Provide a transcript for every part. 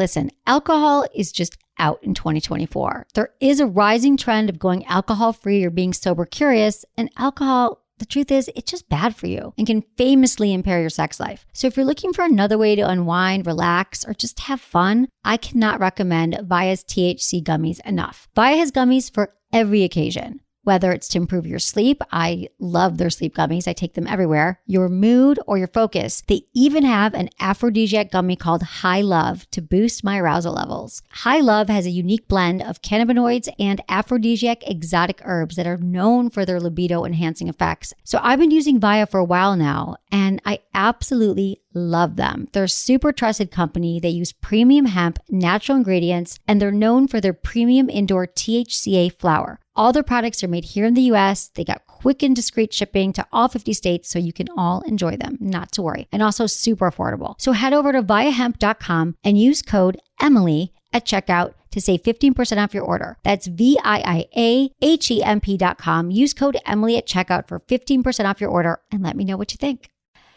Listen, alcohol is just out in 2024. There is a rising trend of going alcohol-free or being sober curious, and alcohol, the truth is, it's just bad for you and can famously impair your sex life. So if you're looking for another way to unwind, relax, or just have fun, I cannot recommend Via's THC gummies enough. Via has gummies for every occasion. Whether it's to improve your sleep, I love their sleep gummies. I take them everywhere. Your mood or your focus. They even have an aphrodisiac gummy called High Love to boost my arousal levels. High Love has a unique blend of cannabinoids and aphrodisiac exotic herbs that are known for their libido enhancing effects. So I've been using Via for a while now, and I absolutely love them. They're a super trusted company. They use premium hemp, natural ingredients, and they're known for their premium indoor THCA flower. All their products are made here in the US. They got quick and discreet shipping to all 50 states, so you can all enjoy them, not to worry. And also super affordable. So head over to viahemp.com and use code Emily at checkout to save 15% off your order. That's VIIAHEMP.com. Use code Emily at checkout for 15% off your order and let me know what you think.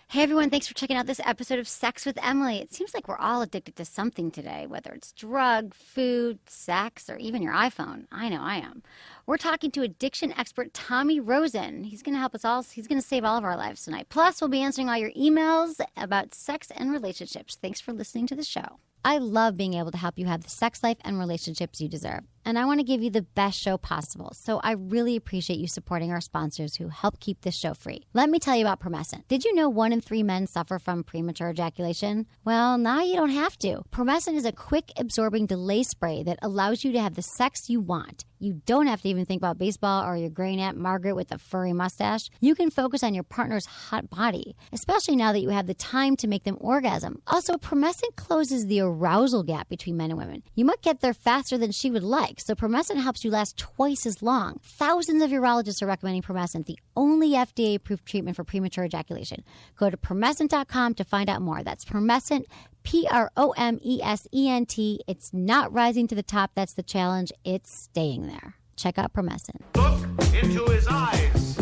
Hey everyone, thanks for checking out this episode of Sex with Emily. It seems like we're all addicted to something today, whether it's drug, food, sex, or even your iPhone. I know I am. We're talking to addiction expert Tommy Rosen. He's going to help us all. He's going to save all of our lives tonight. Plus, we'll be answering all your emails about sex and relationships. Thanks for listening to the show. I love being able to help you have the sex life and relationships you deserve. And I want to give you the best show possible. So I really appreciate you supporting our sponsors who help keep this show free. Let me tell you about Promescent. Did you know 1 in 3 men suffer from premature ejaculation? Well, now you don't have to. Promescent is a quick absorbing delay spray that allows you to have the sex you want. You don't have to even think about baseball or your great Aunt Margaret with a furry mustache. You can focus on your partner's hot body, especially now that you have the time to make them orgasm. Also, Promescent closes the arousal gap between men and women. You might get there faster than she would like, so Promescent helps you last twice as long. Thousands of urologists are recommending Promescent, the only FDA-approved treatment for premature ejaculation. Go to Promescent.com to find out more. That's Promescent, Promescent. It's not rising to the top. That's the challenge. It's staying there. Check out Promescent. Look into his eyes.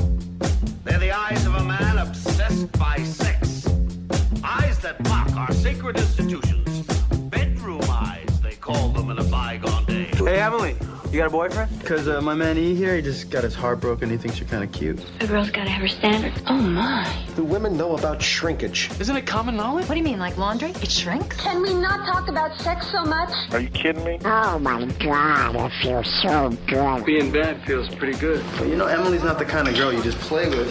They're the eyes of a man obsessed by sex. Eyes that mock our sacred institutions. Bedroom eyes, they call them in a bygone day. Hey, Emily, you got a boyfriend? Because my man E here, he just got his heart broken. He thinks you're kind of cute. A girl's got to have her standards. Oh, my. Do women know about shrinkage? Isn't it common knowledge? What do you mean, like laundry? It shrinks? Can we not talk about sex so much? Are you kidding me? Oh my God, it feels so good. Being bad feels pretty good. But you know, Emily's not the kind of girl you just play with.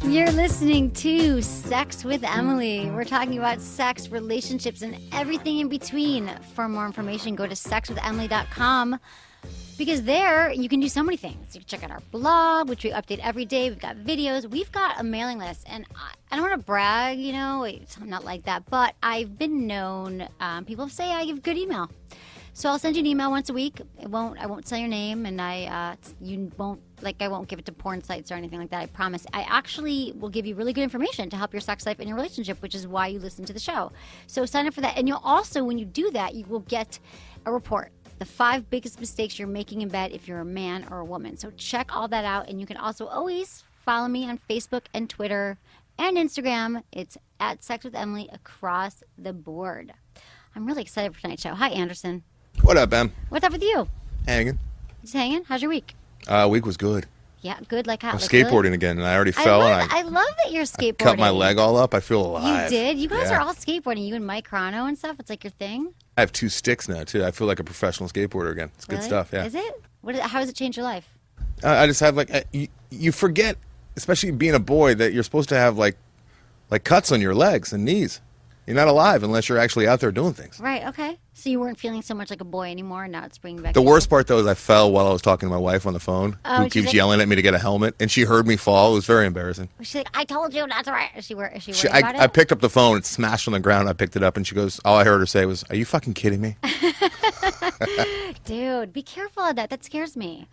You're listening to Sex with Emily. We're talking about sex, relationships, and everything in between. For more information, go to sexwithemily.com because there you can do so many things. You can check out our blog, which we update every day. We've got videos. We've got a mailing list. And I don't want to brag, you know, I'm not like that. But I've been known, people say I give good email. So I'll send you an email once a week. I won't say your name, and I won't give it to porn sites or anything like that. I promise. I actually will give you really good information to help your sex life and your relationship, which is why you listen to the show. So sign up for that, and you'll also, when you do that, you will get a report. The 5 biggest mistakes you're making in bed if you're a man or a woman. So check all that out, and you can also always follow me on Facebook and Twitter and Instagram. It's at Sex with Emily across the board. I'm really excited for tonight's show. Hi, Anderson. What up, Em? What's up with you? Hanging. Just hanging? How's your week? Week was good. Yeah, good. Like how? I'm like skateboarding good? again, and I already fell. I love that you're skateboarding. Cut my leg all up. I feel alive. You did? You guys are all skateboarding. You and Mike Crono and stuff. It's like your thing. I have 2 sticks now too. I feel like a professional skateboarder again. It's good stuff. Yeah. Is it? How does it change your life? I just have you forget, especially being a boy, that you're supposed to have like cuts on your legs and knees. You're not alive unless you're actually out there doing things. Right, okay. So you weren't feeling so much like a boy anymore, and now it's bringing back... The worst part, though, is I fell while I was talking to my wife on the phone, who keeps yelling at me to get a helmet, and she heard me fall. It was very embarrassing. She's like, I told you not to write. Is she worried about it? I picked up the phone, it smashed on the ground, I picked it up, and she goes, all I heard her say was, are you fucking kidding me? Dude, be careful of that. That scares me.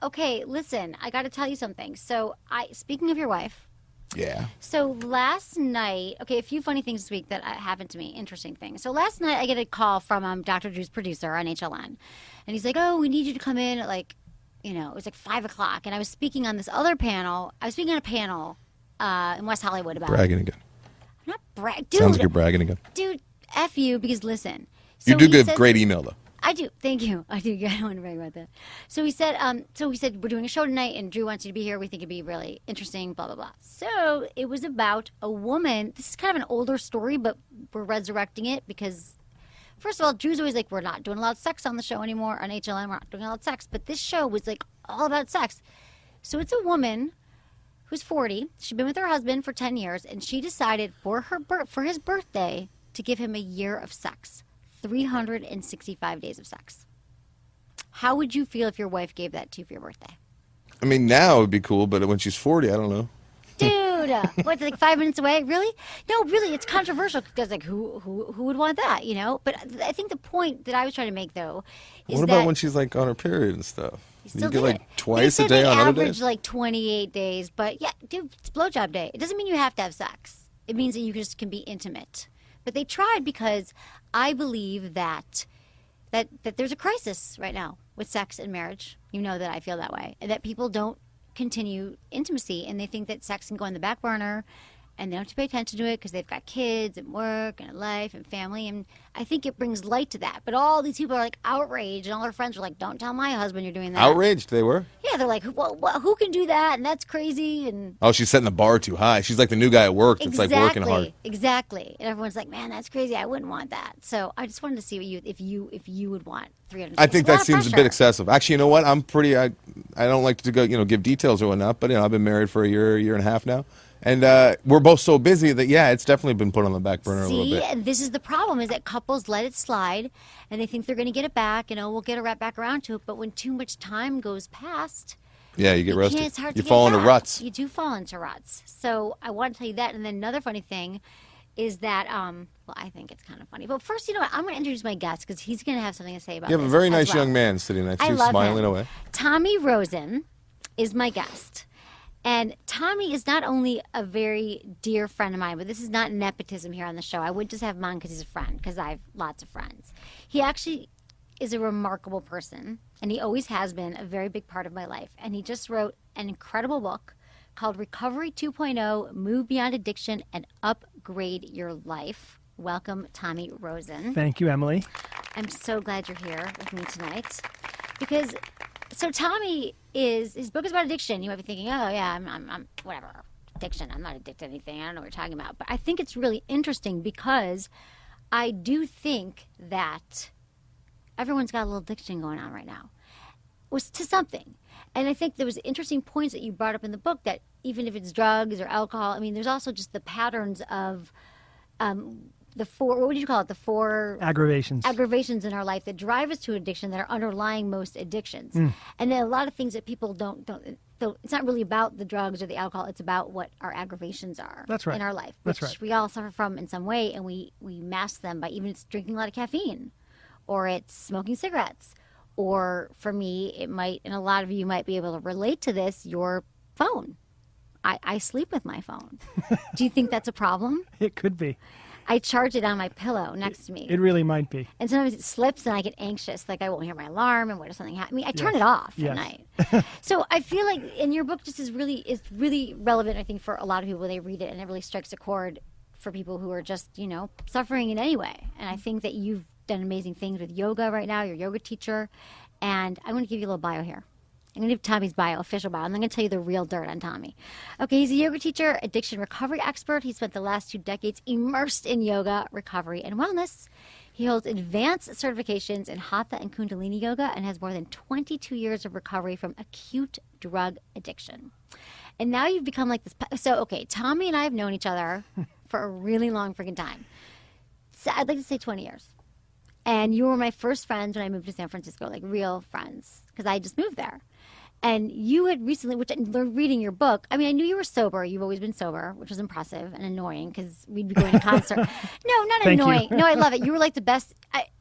Okay, listen, I got to tell you something. So, speaking of your wife... Yeah. So last night, a few funny things this week that happened to me, interesting things. So last night I get a call from Dr. Drew's producer on HLN. And he's like, oh, we need you to come in at it was 5 o'clock. And I was speaking on this other panel. I was speaking on a panel in West Hollywood about... Bragging again. I'm not bragging. Dude. Sounds like you're bragging again. Dude, F you, because listen. You So do he give says- great email, though. I do. Thank you. I do. I don't want to brag about that. So he said, we're doing a show tonight and Drew wants you to be here. We think it'd be really interesting, blah, blah, blah. So it was about a woman. This is kind of an older story, but we're resurrecting it because, first of all, Drew's always like, we're not doing a lot of sex on the show anymore. On HLN, we're not doing a lot of sex. But this show was like all about sex. So it's a woman who's 40. She'd been with her husband for 10 years. And she decided for his birthday to give him a year of sex. 365 days of sex. How would you feel if your wife gave that to you for your birthday? I mean, now it would be cool, but when she's 40, I don't know. Dude, what's like 5 minutes away? Really? No, really, it's controversial because like who would want that, you know? But I think the point that I was trying to make though is What about that when she's like on her period and stuff? still You get do like it. twice They a said day they on other average days? like 28 days, but yeah, dude, it's blowjob day. It doesn't mean you have to have sex. It means that you just can be intimate. But they tried because I believe that there's a crisis right now with sex and marriage. You know that I feel that way. And that people don't continue intimacy and they think that sex can go on the back burner and they don't have to pay attention to it because they've got kids and work and a life and family. And I think it brings light to that. But all these people are like outraged and all their friends are like, don't tell my husband you're doing that. Outraged they were? Yeah, they're like, who can do that? And that's crazy. And Oh, she's setting the bar too high. She's like the new guy at work that's like working hard. Exactly. And everyone's like, man, that's crazy. I wouldn't want that. So I just wanted to see what if you would want 300. I think It's a lot that of seems a pressure. bit excessive. Actually, you know what? I don't like to go, give details or whatnot, but I've been married for a year and a half now. And we're both so busy that, yeah, it's definitely been put on the back burner a little See, bit. and this is the problem: is that couples let it slide, and they think they're going to get it back. We'll get it right back around to it. But when too much time goes past, Yeah, you get rusty. it's hard You to fall get into back. ruts. You do fall into ruts. So I want to tell you that. And then another funny thing is that, well, I think it's kind of funny. But first, you know what? I'm going to introduce my guest because he's going to have something to say about You have a this very as nice well. young man sitting next to I you, love smiling him. away. Tommy Rosen is my guest. And Tommy is not only a very dear friend of mine, but this is not nepotism here on the show. I would just have him on because he's a friend, because I have lots of friends. He actually is a remarkable person, and he always has been a very big part of my life. And he just wrote an incredible book called Recovery 2.0, Move Beyond Addiction and Upgrade Your Life. Welcome, Tommy Rosen. Thank you, Emily. I'm so glad you're here with me tonight because, so Tommy his book is about addiction. You might be thinking, oh yeah, I'm whatever, addiction. I'm not addicted to anything. I don't know what you're talking about. But I think it's really interesting because I do think that everyone's got a little addiction going on right now. Was to something. And I think there was interesting points that you brought up in the book that even if it's drugs or alcohol, I mean, there's also just the patterns of the four, what would you call it? The four aggravations in our life that drive us to addiction that are underlying most addictions. And then a lot of things that people don't it's not really about the drugs or the alcohol. It's about what our aggravations are That's right. in our life, That's which right. we all suffer from in some way. And we mask them by even it's drinking a lot of caffeine or it's smoking cigarettes. Or for me, it might, and a lot of you might be able to relate to this, your phone. I sleep with my phone. Do you think that's a problem? It could be. I charge it on my pillow next to me. It really might be. And sometimes it slips and I get anxious. Like I won't hear my alarm and what if something happens? I mean, I turn it off at night. So I feel like in your book just is really relevant, I think, for a lot of people when they read it, and it really strikes a chord for people who are just, suffering in any way. And I think that you've done amazing things with yoga right now. You're a yoga teacher. And I'm going to give you a little bio here. I'm going to give Tommy's bio, official bio. I'm going to tell you the real dirt on Tommy. Okay, he's a yoga teacher, addiction recovery expert. He spent the last 2 decades immersed in yoga, recovery, and wellness. He holds advanced certifications in Hatha and Kundalini yoga and has more than 22 years of recovery from acute drug addiction. And now you've become like this. So, okay, Tommy and I have known each other for a really long freaking time. So I'd like to say 20 years. And you were my first friends when I moved to San Francisco, like real friends, because I just moved there. And you had recently, which I learned reading your book, I mean, I knew you were sober. You've always been sober, which was impressive and annoying because we'd be going to concert. No, not Thank annoying. you. No, I love it. You were like the best.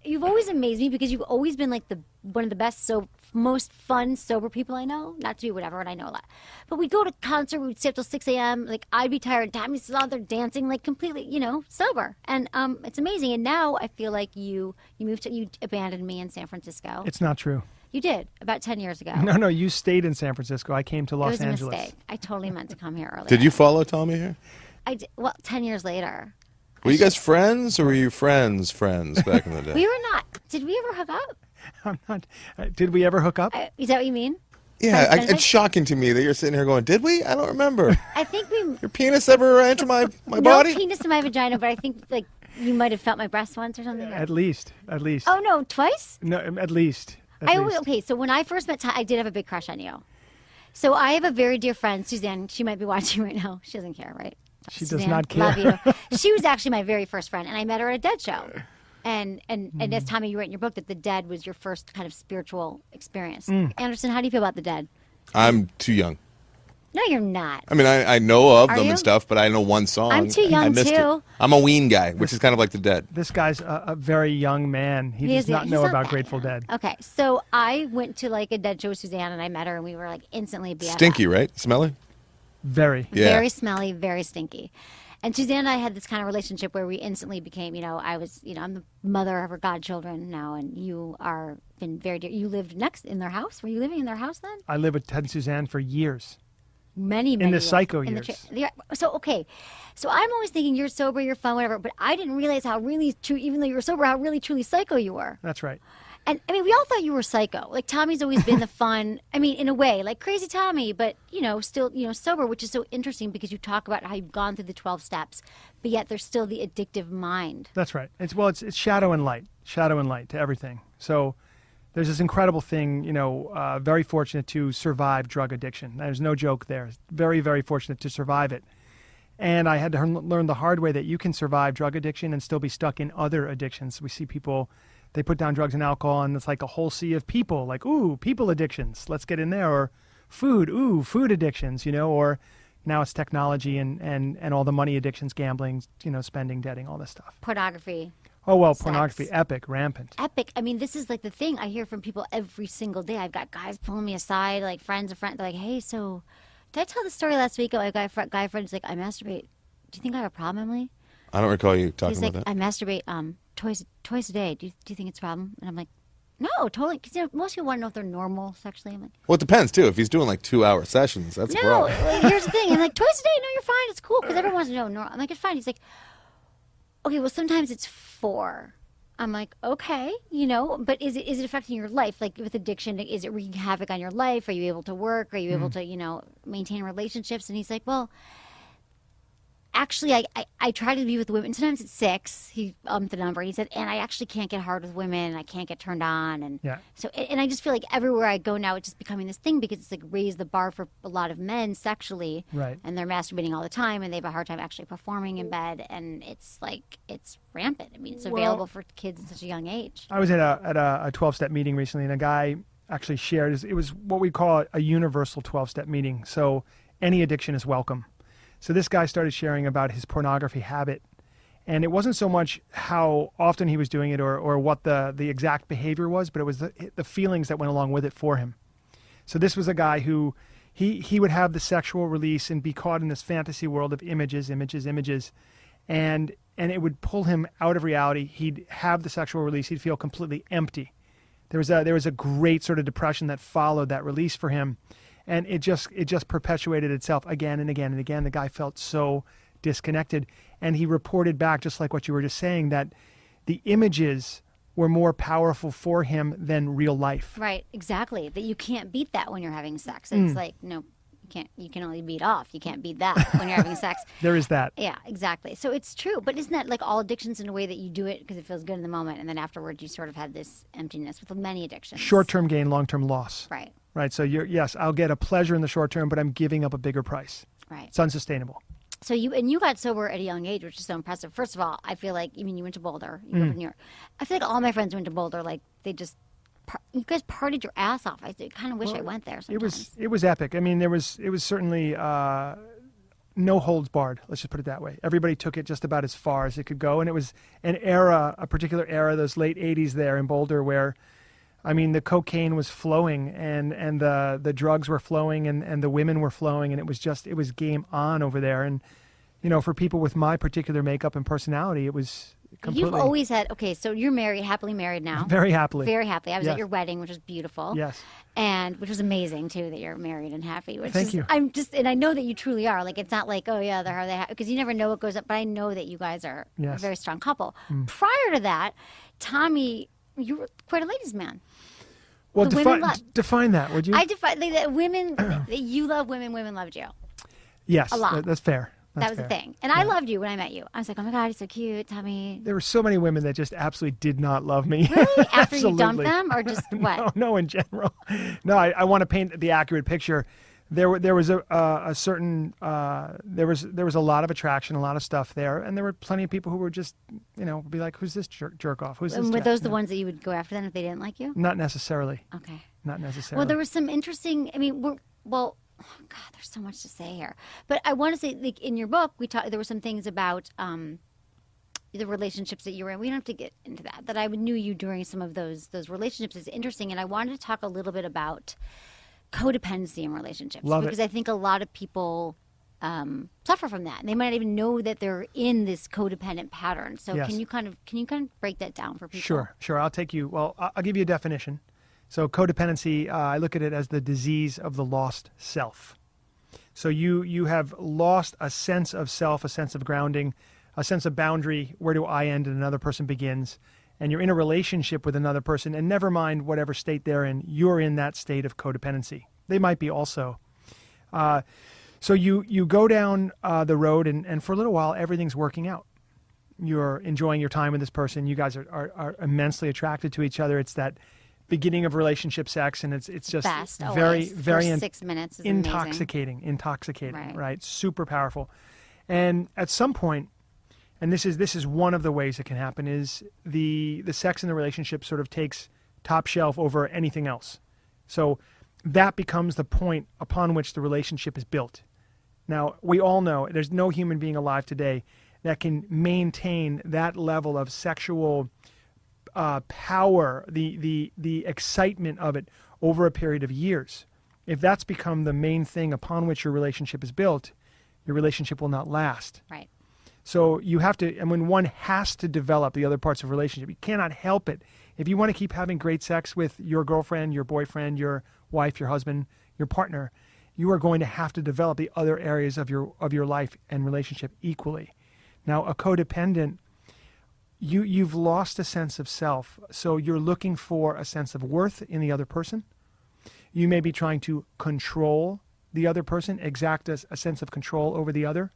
You've always amazed me because you've always been like one of the best, most fun, sober people I know. Not to be whatever, and I know a lot. But we'd go to concert, we'd stay up till 6 a.m. Like, I'd be tired. Tommy's still out there dancing, like completely, sober. And it's amazing. And now I feel like you abandoned me in San Francisco. It's not true. You did, about 10 years ago. No, you stayed in San Francisco. I came to It Los was a Angeles. mistake. I totally meant to come here earlier. Did you follow Tommy here? I did, well, 10 years later. Were you guys friends or were you friends back in the day? We were not. Did we ever hook up? I'm not. Did we ever hook up? Is that what you mean? Yeah, it's shocking to me that you're sitting here going, did we? I don't remember. I think we. Your penis ever enter my No body? penis in my vagina, but I think like you might have felt my breast once or something. At least. Oh no, twice? No, at least. Okay, so when I first met Ty, I did have a big crush on you. So I have a very dear friend, Suzanne. She might be watching right now. She doesn't care, right? She Suzanne, does not care. Love you. She was actually my very first friend, and I met her at a Dead show. And as Tommy, you write in your book that the Dead was your first kind of spiritual experience. Anderson, how do you feel about the Dead? I'm too young. No, you're not. I mean, I know of Are them you? and stuff, but I know one song. I'm too young, I missed too. It. I'm a ween guy, which is kind of like the Dead. This guy's a very young man. He does not know about Grateful Dead. Okay, so I went to like a Dead show with Suzanne, and I met her, and we were like instantly BFF. Stinky, right? Smelly? Very. Yeah. Very smelly, very stinky. And Suzanne and I had this kind of relationship where we instantly became, I was, I'm the mother of her godchildren now, and you are been very dear. You lived next in their house? Were you living in their house then? I lived with Ted and Suzanne for years. Many In the years. psycho In years. Okay. So I'm always thinking you're sober, you're fun, whatever, but I didn't realize how really true, even though you were sober, how really truly psycho you were. That's right. And I mean, we all thought you were psycho. Like Tommy's always been the fun. I mean, in a way, like crazy Tommy, but still, sober, which is so interesting because you talk about how you've gone through the 12 steps, but yet there's still the addictive mind. That's right. It's shadow and light to everything. So there's this incredible thing, very fortunate to survive drug addiction. There's no joke there. Very, very fortunate to survive it. And I had to learn the hard way that you can survive drug addiction and still be stuck in other addictions. We see people, they put down drugs and alcohol, and it's like a whole sea of people, like, ooh, people addictions, let's get in there. Or food, ooh, food addictions, or now it's technology and all the money addictions, gambling, spending, debting, all this stuff. Pornography. Oh, well, Sex. pornography, epic, rampant. Epic. I mean, this is like the thing I hear from people every single day. I've got guys pulling me aside, like friends of friends. They're like, hey, so did I tell the story last week? A guy friend's like, I masturbate. Do you think I have a problem, Emily? I don't recall you talking He's like, about that. I masturbate twice a day. Do you think it's a problem? And I'm like, no, totally. Because most people want to know if they're normal sexually. I'm like, Well, it depends, too. If he's doing like 2-hour sessions, that's a no. problem. Like, here's the thing. I'm like, twice a day? No, you're fine. It's cool. Because everyone wants to know. No. I'm like, it's fine. He's like, okay, well, sometimes it's 4. I'm like, okay, but is it affecting your life? Like with addiction, is it wreaking havoc on your life? Are you able to work? Are you able to, maintain relationships? And he's like, well, actually, I try to be with women. Sometimes it's 6. He upped the number. He said, and I actually can't get hard with women. And I can't get turned on. And Yeah. so, and I just feel like everywhere I go now, it's just becoming this thing because it's like raised the bar for a lot of men sexually. Right. And they're masturbating all the time, and they have a hard time actually performing in bed. And it's like, it's rampant. I mean, it's available for kids at such a young age. I was at a 12-step meeting recently, and a guy actually shared, it was what we call a universal 12-step meeting. So any addiction is welcome. So this guy started sharing about his pornography habit, and it wasn't so much how often he was doing it or what the exact behavior was, but it was the feelings that went along with it for him. So this was a guy who he would have the sexual release and be caught in this fantasy world of images, and it would pull him out of reality. He'd have the sexual release. He'd feel completely empty. There was a great sort of depression that followed that release for him. And it just perpetuated itself again and again and again. The guy felt so disconnected. And he reported back, just like what you were just saying, that the images were more powerful for him than real life. Right, exactly. That you can't beat that when you're having sex. It's like, no, you can't. You can only beat off. You can't beat that when you're having sex. There is that. Yeah, exactly. So it's true. But isn't that like all addictions in a way that you do it because it feels good in the moment, and then afterwards you sort of had this emptiness with many addictions? Short-term gain, long-term loss. Right. Right. So yes, I'll get a pleasure in the short term, but I'm giving up a bigger price. Right. It's unsustainable. So you got sober at a young age, which is so impressive. First of all, I feel like, you went to Boulder. You grew up in New York. I feel like all my friends went to Boulder. Like they just, you guys partied your ass off. I kind of wish I went there sometimes. It was epic. I mean, it was certainly no holds barred. Let's just put it that way. Everybody took it just about as far as it could go, and it was a particular era, those late '80s there in Boulder, where, I mean, the cocaine was flowing and the drugs were flowing and the women were flowing, and it was game on over there. And, for people with my particular makeup and personality, it was completely. You've always had, okay, so you're married, happily married now. Very happily. Very happily. I was Yes. at your wedding, which was beautiful. Yes. And which was amazing too, that you're married and happy. Thank you. And I know that you truly are. Like, it's not like, oh yeah, they're happy, because you never know what goes up. But I know that you guys are a Yes. very strong couple. Prior to that, Tommy, you were quite a ladies' man. Well, The women love- define that, would you? I define that women. That you love women. Women loved you. Yes, a lot. That's fair. That was the thing. And I loved you when I met you. I was like, oh my God, he's so cute, Tommy. There were so many women that just absolutely did not love me. Really? After you dumped Absolutely. them, or just what? No, in general. No, I want to paint the accurate picture. There was a certain there was a lot of attraction, a lot of stuff there, and there were plenty of people who were just be like, who's this jerk off? Who's this? And were jack? those the ones that you would go after then if they didn't like you? Not necessarily. Okay. Not necessarily. Well, there was some interesting. I mean, oh God, there's so much to say here. But I want to say, like, in your book, there were some things about the relationships that you were in. We don't have to get into that. That I knew you during some of those relationships is interesting, and I wanted to talk a little bit about codependency in relationships. Love it. Because I think a lot of people suffer from that. And they might not even know that they're in this codependent pattern. So Yes. can you kind of break that down for people? Sure. I'll give you a definition. So codependency, I look at it as the disease of the lost self. So you have lost a sense of self, a sense of grounding, a sense of boundary. Where do I end and another person begins? And you're in a relationship with another person, and never mind whatever state they're in, you're in that state of codependency. They might be also. So you go down the road, and for a little while, everything's working out. You're enjoying your time with this person. You guys are immensely attracted to each other. It's that beginning of relationship sex, and it's just Best, very always. very First 6 minutes is amazing. intoxicating, Right. right? Super powerful. And at some point, and this is one of the ways it can happen, is the sex in the relationship sort of takes top shelf over anything else. So that becomes the point upon which the relationship is built. Now, we all know there's no human being alive today that can maintain that level of sexual power, the excitement of it over a period of years. If that's become the main thing upon which your relationship is built, your relationship will not last. Right. So you have to, and when one has to develop the other parts of a relationship, you cannot help it. If you want to keep having great sex with your girlfriend, your boyfriend, your wife, your husband, your partner, you are going to have to develop the other areas of your life and relationship equally. Now, a codependent, you've lost a sense of self, so you're looking for a sense of worth in the other person. You may be trying to control the other person, exact a sense of control over the other.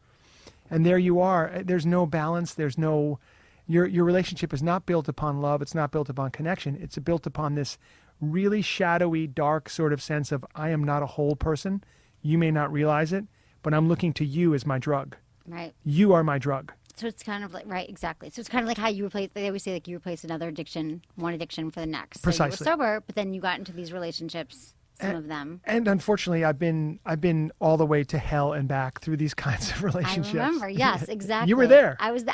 And there you are. There's no balance. There's no, your relationship is not built upon love. It's not built upon connection. It's built upon this really shadowy, dark sort of sense of, I am not a whole person. You may not realize it, but I'm looking to you as my drug. Right. You are my drug. So it's kind of like, right, exactly. So it's kind of like how you replace, they always say, like, you replace another addiction, one addiction for the next. Precisely. So you were sober, but then you got into these relationships, some of them. And unfortunately, I've been all the way to hell and back through these kinds of relationships. I remember, yes, exactly. You were there. I was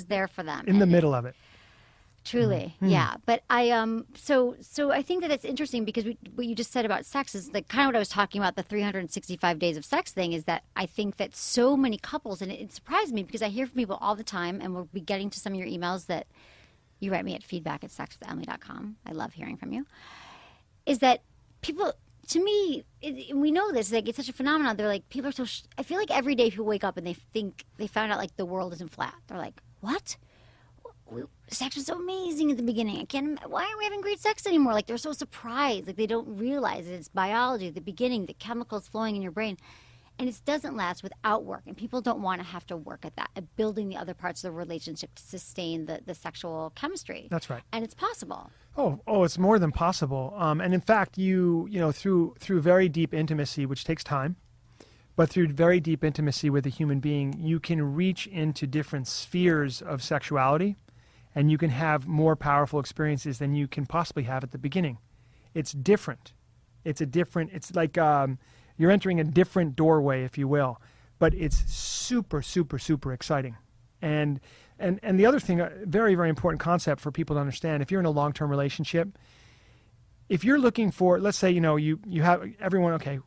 there for them. In the middle of it. Truly, yeah. But I so I think that it's interesting because what you just said about sex is like kind of what I was talking about, the 365 days of sex thing, is that I think that so many couples, and it surprised me because I hear from people all the time, and we'll be getting to some of your emails that you write me at feedback@sexwithemily.com. I love hearing from you. Is that people, to me, we know this, like, it's such a phenomenon. They're like, people are so, I feel like every day people wake up and they think, they found out like the world isn't flat. They're like, what? Sex was so amazing at the beginning. Why aren't we having great sex anymore? Like, they're so surprised. Like, they don't realize that it's biology at the beginning, the chemicals flowing in your brain. And it doesn't last without work. And people don't want to have to work at that, at building the other parts of the relationship to sustain the sexual chemistry. That's right. And it's possible. Oh, it's more than possible. And in fact, you know, through very deep intimacy, which takes time, but through very deep intimacy with a human being, you can reach into different spheres of sexuality, and you can have more powerful experiences than you can possibly have at the beginning. It's different. It's like you're entering a different doorway, if you will, but it's super, super, super exciting. And the other thing, a very, very important concept for people to understand, if you're in a long-term relationship, if you're looking for, let's say, you know, you have everyone, okay,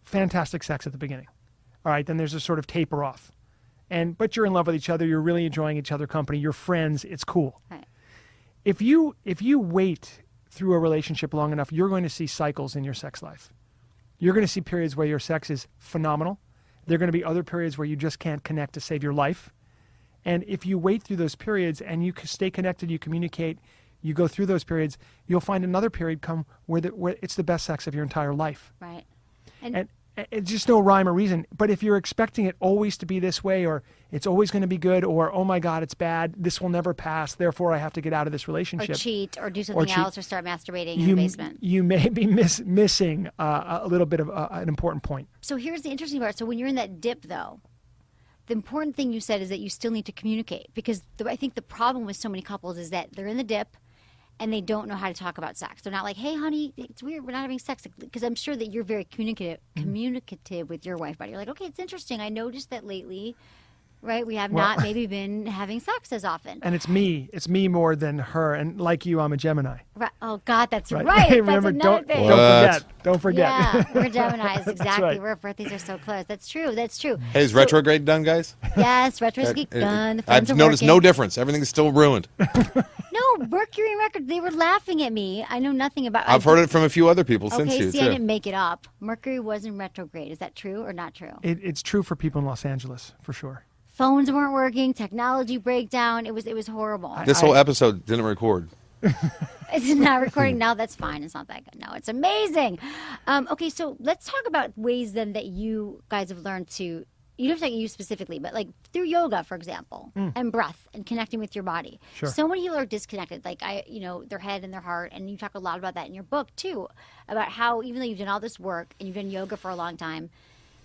fantastic sex at the beginning. All right, then there's a sort of taper off. but you're in love with each other. You're really enjoying each other's company. You're friends. It's cool. Right. If you wait through a relationship long enough, you're going to see cycles in your sex life. You're going to see periods where your sex is phenomenal. There are going to be other periods where you just can't connect to save your life. And if you wait through those periods and you stay connected, you communicate, you go through those periods, you'll find another period come where it's the best sex of your entire life. Right. And it's just no rhyme or reason. But if you're expecting it always to be this way, or it's always going to be good, or, oh my God, it's bad, this will never pass, therefore I have to get out of this relationship. Or cheat, or do something else, or start masturbating in the basement. You may be missing a little bit of an important point. So here's the interesting part. So when you're in that dip, though, the important thing you said is that you still need to communicate. Because I think the problem with so many couples is that they're in the dip, and they don't know how to talk about sex. They're not like, hey, honey, it's weird, we're not having sex. Because I'm sure that you're very communicative with your wife. But you're like, okay, it's interesting. I noticed that lately, right, we have not maybe been having sex as often. And it's me more than her. And like you, I'm a Gemini. Right. Oh, God, that's right. Remember, that's thing. Don't forget. Yeah, we're Geminis, exactly. Right. Our birthdays are so close. That's true. Hey, is retrograde done, guys? Yes, retrograde done. The I've noticed no difference. Everything's still ruined. No, Mercury and retrograde, they were laughing at me. I know nothing about I've heard it from a few other people since you, see, too. I didn't make it up. Mercury was in retrograde. Is that true or not true? It's true for people in Los Angeles, for sure. Phones weren't working, technology breakdown. It was horrible. This whole episode didn't record. It's not recording now. That's fine. It's not that good. No, it's amazing. Okay, so let's talk about ways then that you guys have learned to. You don't have to you specifically, but like through yoga, for example, and breath and connecting with your body. Sure. So many people are disconnected, like their head and their heart, and you talk a lot about that in your book too, about how even though you've done all this work and you've done yoga for a long time,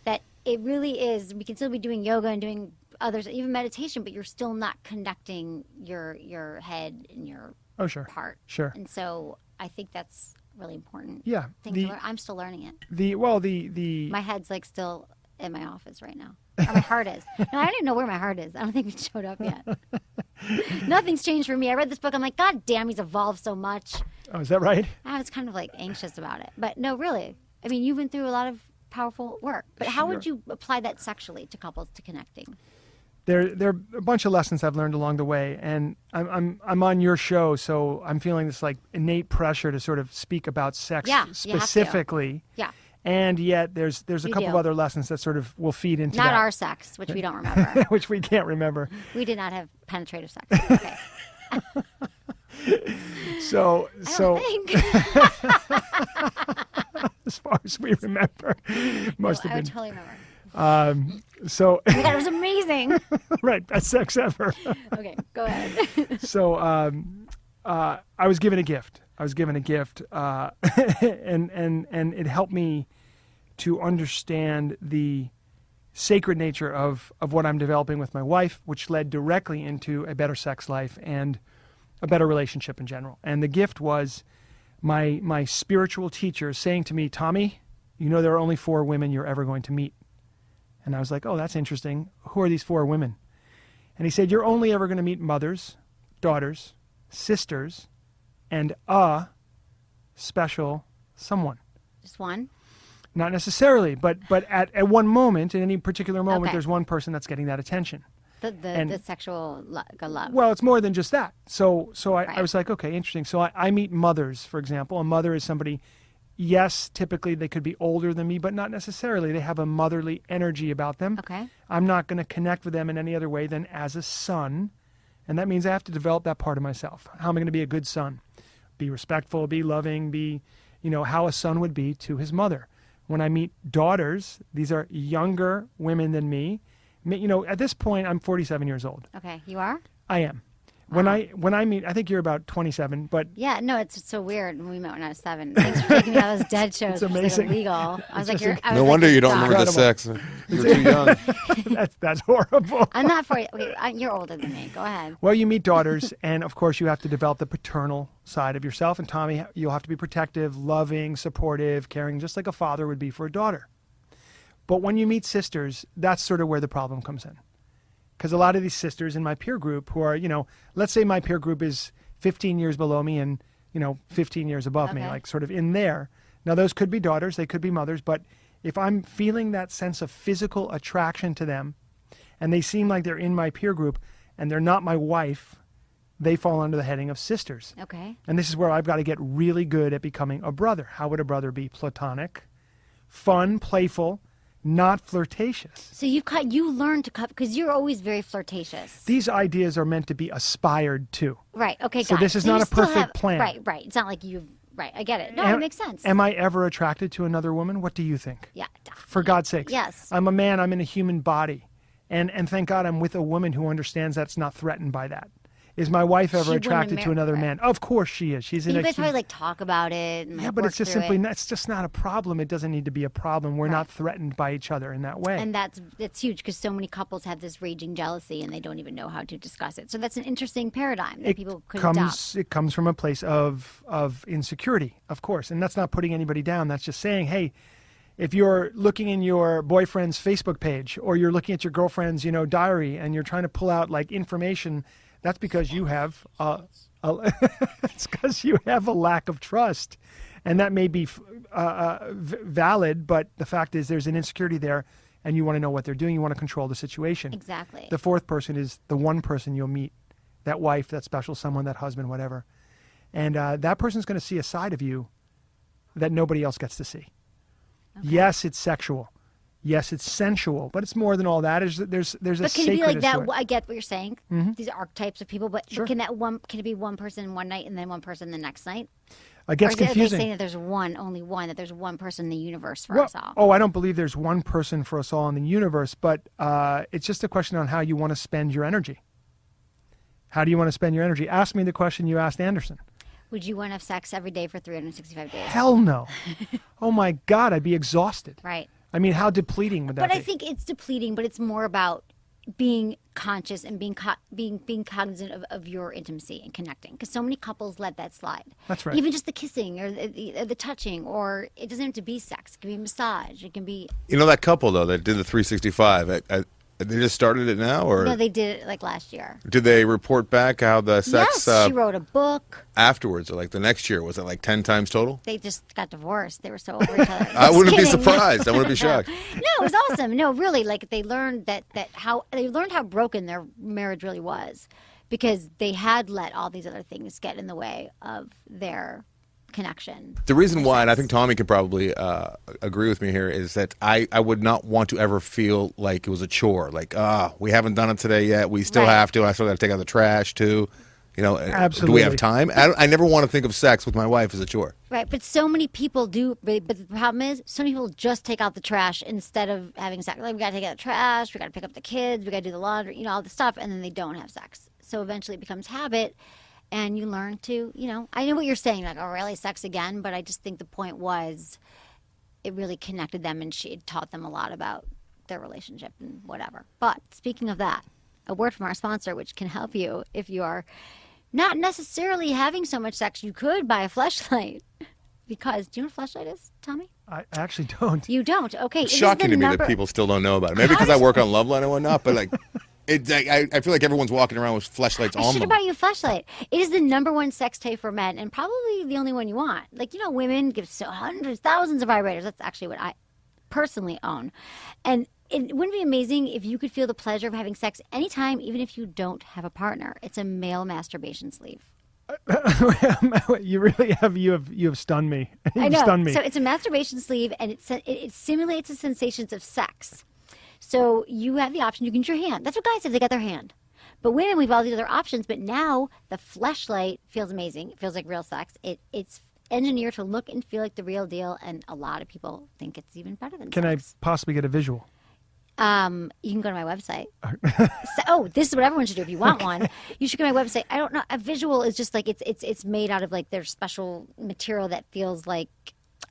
that it really is. We can still be doing yoga and doing others, even meditation, but you're still not connecting your head and your heart. Sure. And so I think that's really important. Yeah. Thing to learn. I'm still learning it. The my head's like still in my office right now. Or my heart is. No, I don't even know where my heart is. I don't think it showed up yet. Nothing's changed for me. I read this book. I'm like, God damn, he's evolved so much. Oh, is that right? I was kind of like anxious about it. But no, really. I mean, you've been through a lot of powerful work. But how would you apply that sexually to couples, to connecting? There are a bunch of lessons I've learned along the way, and I'm on your show, so I'm feeling this like innate pressure to sort of speak about sex specifically. Yeah. And yet there's a couple of other lessons that sort of will feed into not that. our sex, which we don't remember. Which we can't remember. We did not have penetrative sex. Okay. So think. as far as we remember, must have I been. would totally remember. So Oh my God, it was amazing. right, best sex ever. Okay, go ahead. So I was given a gift. And it helped me to understand the sacred nature of what I'm developing with my wife, which led directly into a better sex life and a better relationship in general. And the gift was my spiritual teacher saying to me, Tommy, you know there are only 4 women you're ever going to meet. And I was like, oh, that's interesting. Who are these 4 women? And he said, you're only ever going to meet mothers, daughters, sisters, and a special someone. Just one? Not necessarily, but at one moment, in any particular moment, Okay. there's one person that's getting that attention. The sexual love. Well, it's more than just that. So I Right. was like, okay, interesting. So I meet mothers, for example. A mother is somebody, yes, typically they could be older than me, but not necessarily. They have a motherly energy about them. Okay. I'm not going to connect with them in any other way than as a son. And that means I have to develop that part of myself. How am I going to be a good son? Be respectful, be loving, be, how a son would be to his mother. When I meet daughters, these are younger women than me. At this point, I'm 47 years old. Okay, you are? I am. Wow. When I meet, I think you're about 27, but Yeah, no, it's so weird when we met when I was 7. Thanks for taking me out of those dead shows. It's which was, amazing. illegal. I was like, No wonder you don't remember the sex. You're too young. that's horrible. I'm not 40. Okay, you're older than me. Go ahead. Well, you meet daughters, and of course you have to develop the paternal side of yourself. And Tommy, you'll have to be protective, loving, supportive, caring, just like a father would be for a daughter. But when you meet sisters, that's sort of where the problem comes in. Because a lot of these sisters in my peer group who are, let's say my peer group is 15 years below me and, 15 years above me, Okay. like sort of in there. Now, those could be daughters, they could be mothers, but if I'm feeling that sense of physical attraction to them, and they seem like they're in my peer group and they're not my wife, they fall under the heading of sisters. Okay. And this is where I've got to get really good at becoming a brother. How would a brother be? Platonic, fun, playful, not flirtatious. So you learn to cut, because you're always very flirtatious. These ideas are meant to be aspired to. Right. Okay. So got this it. is So not you a still perfect plan. Right. It's not like you've. Right. I get it. No, it makes sense. Am I ever attracted to another woman? What do you think? Yeah. Definitely. For God's sakes. Yes. I'm a man. I'm in a human body. And thank God I'm with a woman who understands that's not threatened by that. Is my wife ever wouldn't attracted to another right. man? Of course she is. She's in You a guys probably like talk about it. And, yeah, like, but work it's just through simply it. it's just not a problem. It doesn't need to be a problem. We're not threatened by each other in that way. And that's huge, because so many couples have this raging jealousy and they don't even know how to discuss it. So that's an interesting paradigm that people could adopt. It comes from a place of insecurity, of course, and that's not putting anybody down. That's just saying, hey, if you're looking in your boyfriend's Facebook page or you're looking at your girlfriend's, diary, and you're trying to pull out like information, that's because you have it's because you have a lack of trust, and that may be valid. But the fact is, there's an insecurity there, and you want to know what they're doing. You want to control the situation. Exactly. The fourth person is the one person you'll meet, that wife, that special someone, that husband, whatever, and that person's going to see a side of you that nobody else gets to see. Okay. Yes, it's sexual. Yes, it's sensual, but it's more than all that. There's a But can it be like that? to it. I get what you're saying. Mm-hmm. These archetypes of people, but Sure. can it be one person one night and then one person the next night? It gets or are confusing. they saying that there's only one, that there's one person in the universe for us all? Oh, I don't believe there's one person for us all in the universe, but it's just a question on how you want to spend your energy. How do you want to spend your energy? Ask me the question you asked Anderson. Would you want to have sex every day for 365 days? Hell no. Oh my God, I'd be exhausted. Right. I mean, how depleting would that But be? I think it's depleting, but it's more about being conscious and being cognizant of your intimacy and connecting, because so many couples let that slide. That's right. Even just the kissing or the touching, or it doesn't have to be sex. It can be massage. It can be. That couple though that did the 365, they just started it now, or No, they did it like last year. did they report back how the sex Yes, she wrote a book. afterwards, or like the next year? Was it like 10 times total? They just got divorced. They were so over each other. I wouldn't be Just kidding. surprised. I wouldn't be shocked. No, it was awesome. No, really, like they learned how broken their marriage really was, because they had let all these other things get in the way of their connection. The reason why, and I think Tommy could probably agree with me here, is that I would not want to ever feel like it was a chore. Like, we haven't done it today yet. We still Right. have to. I still got to take out the trash too. Absolutely. Do we have time? I never want to think of sex with my wife as a chore. Right, but so many people do. But the problem is, some people just take out the trash instead of having sex. Like, we got to take out the trash, we got to pick up the kids, we got to do the laundry, all the stuff, and then they don't have sex. So eventually it becomes habit. And you learn to, I know what you're saying, like, oh, really, sex again? But I just think the point was it really connected them, and it taught them a lot about their relationship and whatever. But speaking of that, a word from our sponsor, which can help you if you are not necessarily having so much sex. You could buy a fleshlight. Because, do you know what a fleshlight is, Tommy? I actually don't. You don't? Okay. It's shocking to me that people still don't know about it. Maybe because I work on Loveline and whatnot, but like, I feel like everyone's walking around with fleshlights I on should them. have bought you a flashlight. It is the #1 sex toy for men, and probably the only one you want. Like, women give hundreds, thousands of vibrators. That's actually what I personally own. And it wouldn't be amazing if you could feel the pleasure of having sex anytime, even if you don't have a partner. It's a male masturbation sleeve. You really have stunned me. I know. Stunned me. So it's a masturbation sleeve, and it simulates the sensations of sex. So you have the option. You can use your hand. That's what guys have. They got their hand. But women, we've all these other options. But now the fleshlight feels amazing. It feels like real sex. It's engineered to look and feel like the real deal, and a lot of people think it's even better than Can sex. I possibly get a visual? You can go to my website. This is what everyone should do if you want one. You should go to my website. I don't know. A visual is just like it's made out of like their special material that feels like.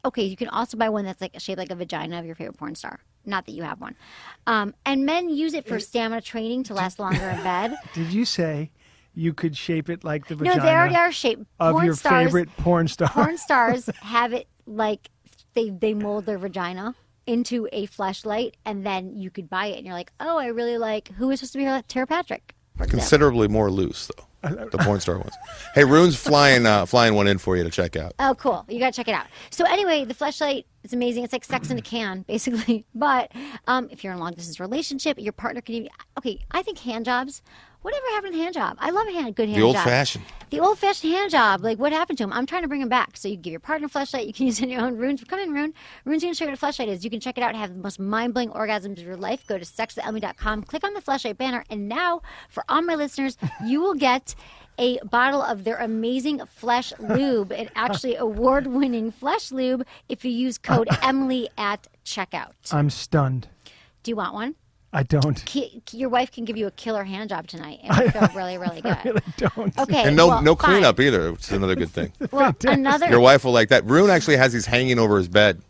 Okay, you can also buy one that's like shaped like a vagina of your favorite porn star. Not that you have one. And men use it for stamina training to last longer in bed. Did you say you could shape it like the No, vagina they already are shaped. of Porn your stars, favorite porn star? Porn stars have it like they mold their vagina into a fleshlight, and then you could buy it, and you're like, oh, I really like. Who is supposed to be Tara Patrick? For example. Considerably more loose, though. The porn star ones. Hey, Rune's flying one in for you to check out. Oh, cool. You got to check it out. So anyway, the fleshlight is amazing. It's like sex in a can, basically. But if you're in a long-distance relationship, your partner can even... Okay, I think hand jobs... Whatever happened to the hand job? I love a good hand job. The old-fashioned. The old-fashioned hand job. Like, what happened to him? I'm trying to bring him back. So you give your partner a fleshlight. You can use it in your own. Runes. Come in, Rune. Rune's going to show you what a fleshlight is. You can check it out and have the most mind-blowing orgasms of your life. Go to sexwithemily.com. Click on the fleshlight banner. And now, for all my listeners, you will get a bottle of their amazing Flesh Lube, an actually award-winning Flesh Lube, if you use code Emily at checkout. I'm stunned. Do you want one? I don't. Your wife can give you a killer hand job tonight, and it feel really, really good. I really don't. Okay, And well, no fine. cleanup either, which is another good thing. Well, another. Your wife will like that. Rune actually has these hanging over his bed.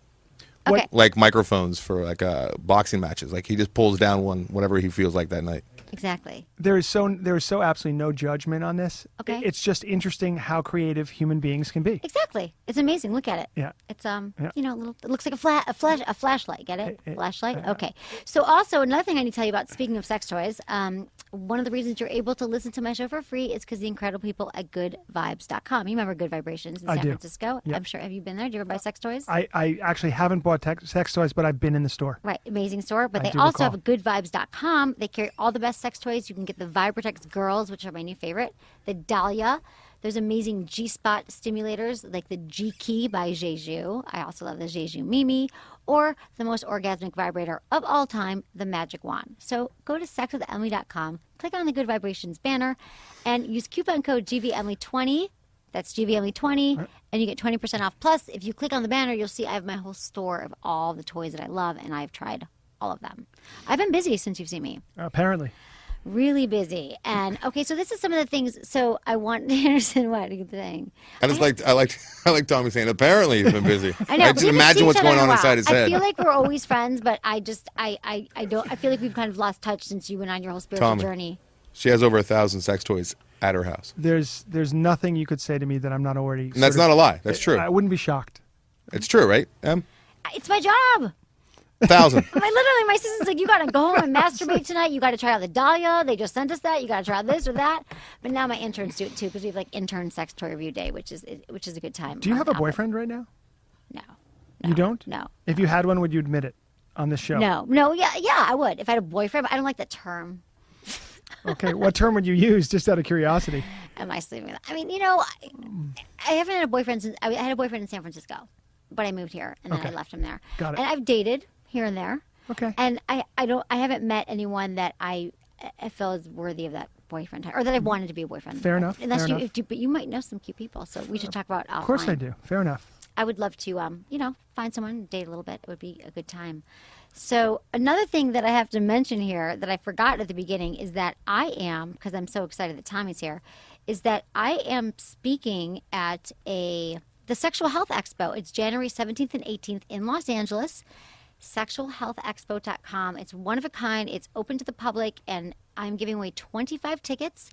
Okay. Like microphones for like boxing matches. Like he just pulls down one whenever he feels like that night. Exactly. There is so absolutely no judgment on this. Okay. It's just interesting how creative human beings can be. Exactly. It's amazing. Look at it. Yeah. It's it looks like a flashlight. Get it? Flashlight. Okay. So also another thing I need to tell you about. Speaking of sex toys, one of the reasons you're able to listen to my show for free is because the incredible people at GoodVibes.com. You remember Good Vibrations in San Francisco? Yep. I'm sure. Have you been there? Do you ever buy sex toys? I actually haven't bought sex toys, but I've been in the store. Right, amazing store. But I they do also recall. have goodvibes.com. They carry all the best sex toys. You can get the Vibratex Girls, which are my new favorite. The Dahlia. There's amazing G-spot stimulators like the G-Key by Jeju. I also love the Jeju Mimi. Or the most orgasmic vibrator of all time, the Magic Wand. So go to sexwithemily.com, click on the Good Vibrations banner, and use coupon code GVEmily20. That's GVEmily20, and you get 20% off. Plus, if you click on the banner, you'll see I have my whole store of all the toys that I love, and I've tried all of them. I've been busy since you've seen me. Apparently. Really busy. And, okay, so this is some of the things. So I want Anderson, what are you saying? I like Tommy saying, apparently you've been busy. I know. I just imagine what's going on inside his head. I feel like we're always friends, but I feel like we've kind of lost touch since you went on your whole spiritual Tommy. journey. She has over 1,000 sex toys at her house. There's nothing you could say to me that I'm not already. And that's not a lie. That's true. I wouldn't be shocked. It's true, right, Em? It's my job. 1,000. My sister's like, you got to go home and masturbate tonight. You got to try out the Dahlia. They just sent us that. You got to try out this or that. But now my interns do it too because we have like intern sex toy review day, which is a good time. Do you have a boyfriend right now? No. You don't? No. If you had one, would you admit it on this show? No. Yeah, I would. If I had a boyfriend, but I don't like that term. Okay, what term would you use, just out of curiosity? Am I sleeping with? I mean, I haven't had a boyfriend since I had a boyfriend in San Francisco, but I moved here and then I left him there. Got it. And I've dated here and there. Okay. And I haven't met anyone that I feel is worthy of that boyfriend or that I wanted to be a boyfriend. Fair enough. Unless fair enough. but you might know some cute people, so we should talk about offline. Of course I do. Fair enough. I would love to, find someone, date a little bit. It would be a good time. So another thing that I have to mention here that I forgot at the beginning is that I am, because I'm so excited that Tommy's here, is that I am speaking at the Sexual Health Expo. It's January 17th and 18th in Los Angeles. sexualhealthexpo.com. It's one of a kind. It's open to the public, and I'm giving away 25 tickets.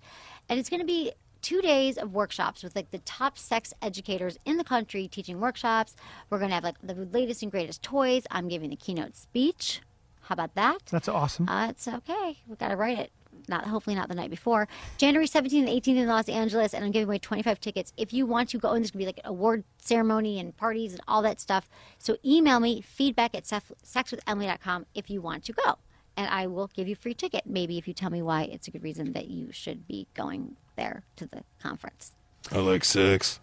And it's going to be 2 days of workshops with like the top sex educators in the country teaching workshops. We're going to have like the latest and greatest toys. I'm giving the keynote speech. How about that? That's awesome. It's okay. We've got to write it. Hopefully not the night before. January 17th and 18th in Los Angeles, and I'm giving away 25 tickets. If you want to go, and there's going to be like an award ceremony and parties and all that stuff. So email me, feedback@sexwithemily.com if you want to go. And I will give you a free ticket, maybe if you tell me why it's a good reason that you should be going there to the conference. I like sex.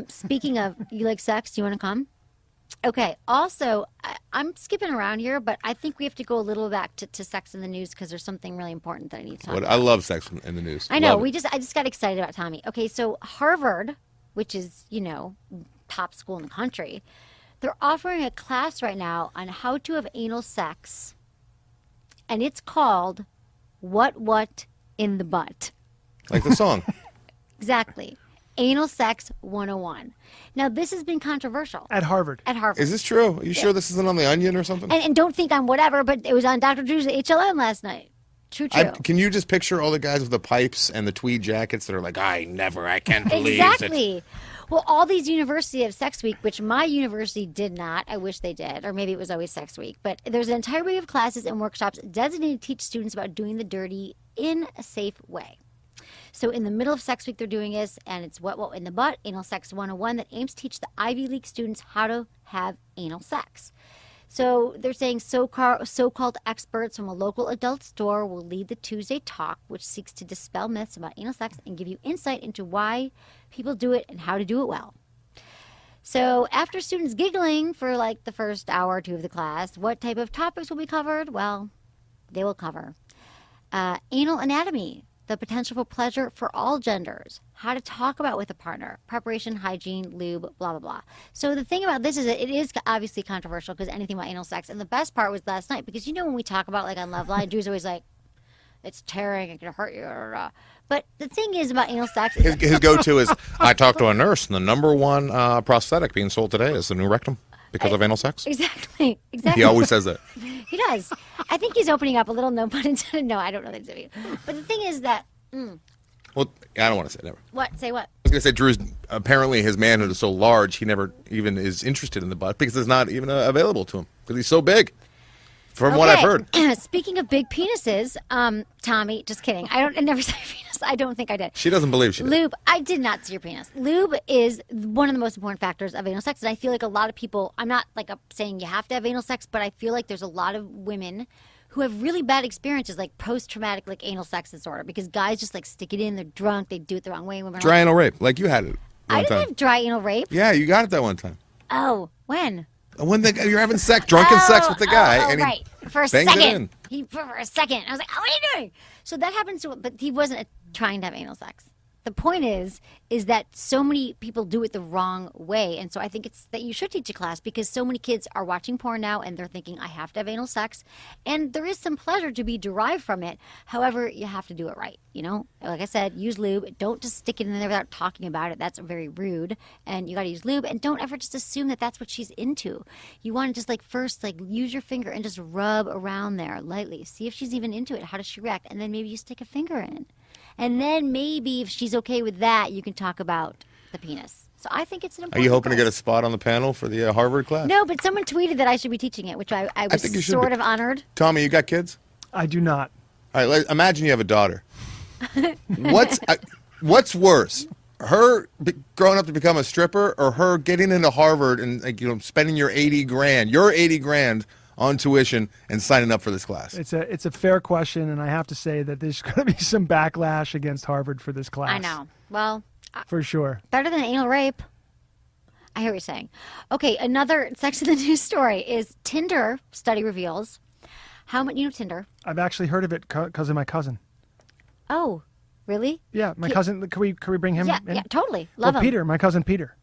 Speaking of, you like sex? Do you want to come? Okay. Also, I'm skipping around here, but I think we have to go a little back to sex in the news because there's something really important that I need to talk about. I love sex in the news. I know. Love it. I just got excited about Tommy. Okay, so Harvard, which is, top school in the country, they're offering a class right now on how to have anal sex, and it's called What in the Butt. Like the song. Exactly. Anal Sex 101. Now, this has been controversial. At Harvard. At Harvard. Is this true? Are you sure this isn't on The Onion or something? And don't think I'm whatever, but it was on Dr. Drew's HLN last night. True. Can you just picture all the guys with the pipes and the tweed jackets that are like, I can't believe it. Exactly. Well, all these universities have Sex Week, which my university did not. I wish they did, or maybe it was always Sex Week. But there's an entire week of classes and workshops designated to teach students about doing the dirty in a safe way. So in the middle of Sex Week, they're doing this, and it's What in the Butt, Anal Sex 101, that aims to teach the Ivy League students how to have anal sex. So they're saying so-called experts from a local adult store will lead the Tuesday talk, which seeks to dispel myths about anal sex and give you insight into why people do it and how to do it well. So after students giggling for like the first hour or two of the class, what type of topics will be covered? Well, they will cover anal anatomy, the potential for pleasure for all genders, how to talk about with a partner, preparation, hygiene, lube, blah, blah, blah. So the thing about this is that it is obviously controversial because anything about anal sex. And the best part was last night because, you know, when we talk about like on Love Line, Drew's always like, it's tearing, it can hurt you. But the thing is about anal sex. His go-to is, I talked to a nurse, and the number one prosthetic being sold today is the new rectum because of anal sex. Exactly. He always says that. He does. I think he's opening up a little, no pun intended. No, I don't know that he's doing. But the thing is that... Well, I don't want to say it. Never. What? Say what? I was going to say, Drew's, apparently his manhood is so large, he never even is interested in the butt because it's not even available to him because he's so big. From what I've heard. Speaking of big penises, Tommy, just kidding. I never say penis. I don't think I did. She doesn't believe she did. Lube, I did not see your penis. Lube is one of the most important factors of anal sex. And I feel like a lot of people, I'm not like saying you have to have anal sex, but I feel like there's a lot of women who have really bad experiences, like post-traumatic like anal sex disorder, because guys just like stick it in, they're drunk, they do it the wrong way. Women dry anal rape, like you had it. I didn't have dry anal rape. Yeah, you got it that one time. Oh, when? When you're having drunken sex with the guy, and right. For a bangs second. it in. For a second. I was like, oh, what are you doing? So that happens but he wasn't trying to have anal sex. The point is that so many people do it the wrong way. And so I think it's that you should teach a class because so many kids are watching porn now and they're thinking, I have to have anal sex. And there is some pleasure to be derived from it. However, you have to do it right. You know, like I said, use lube. Don't just stick it in there without talking about it. That's very rude. And you got to use lube. And don't ever just assume that that's what she's into. You want to just like first like use your finger and just rub around there lightly. See if she's even into it. How does she react? And then maybe you stick a finger in. And then maybe if she's okay with that, you can talk about the penis. So I think it's an important Are you hoping class. to get a spot on the panel for the Harvard class? No, but someone tweeted that I should be teaching it, which I was think you should sort be. of honored. Tommy, you got kids? I do not. All right, imagine you have a daughter. What's worse? Her growing up to become a stripper or her getting into Harvard and spending your $80,000 on tuition and signing up for this class? It's a fair question, and I have to say that there's going to be some backlash against Harvard for this class. I know. Well, for sure. Better than anal rape. I hear what you're saying. Okay, another Sex in the News story is Tinder study reveals how much, you know Tinder? I've actually heard of it because of my cousin. Oh, really? Yeah, my cousin. Can we bring him in? Yeah, totally. Love him. Peter, my cousin Peter.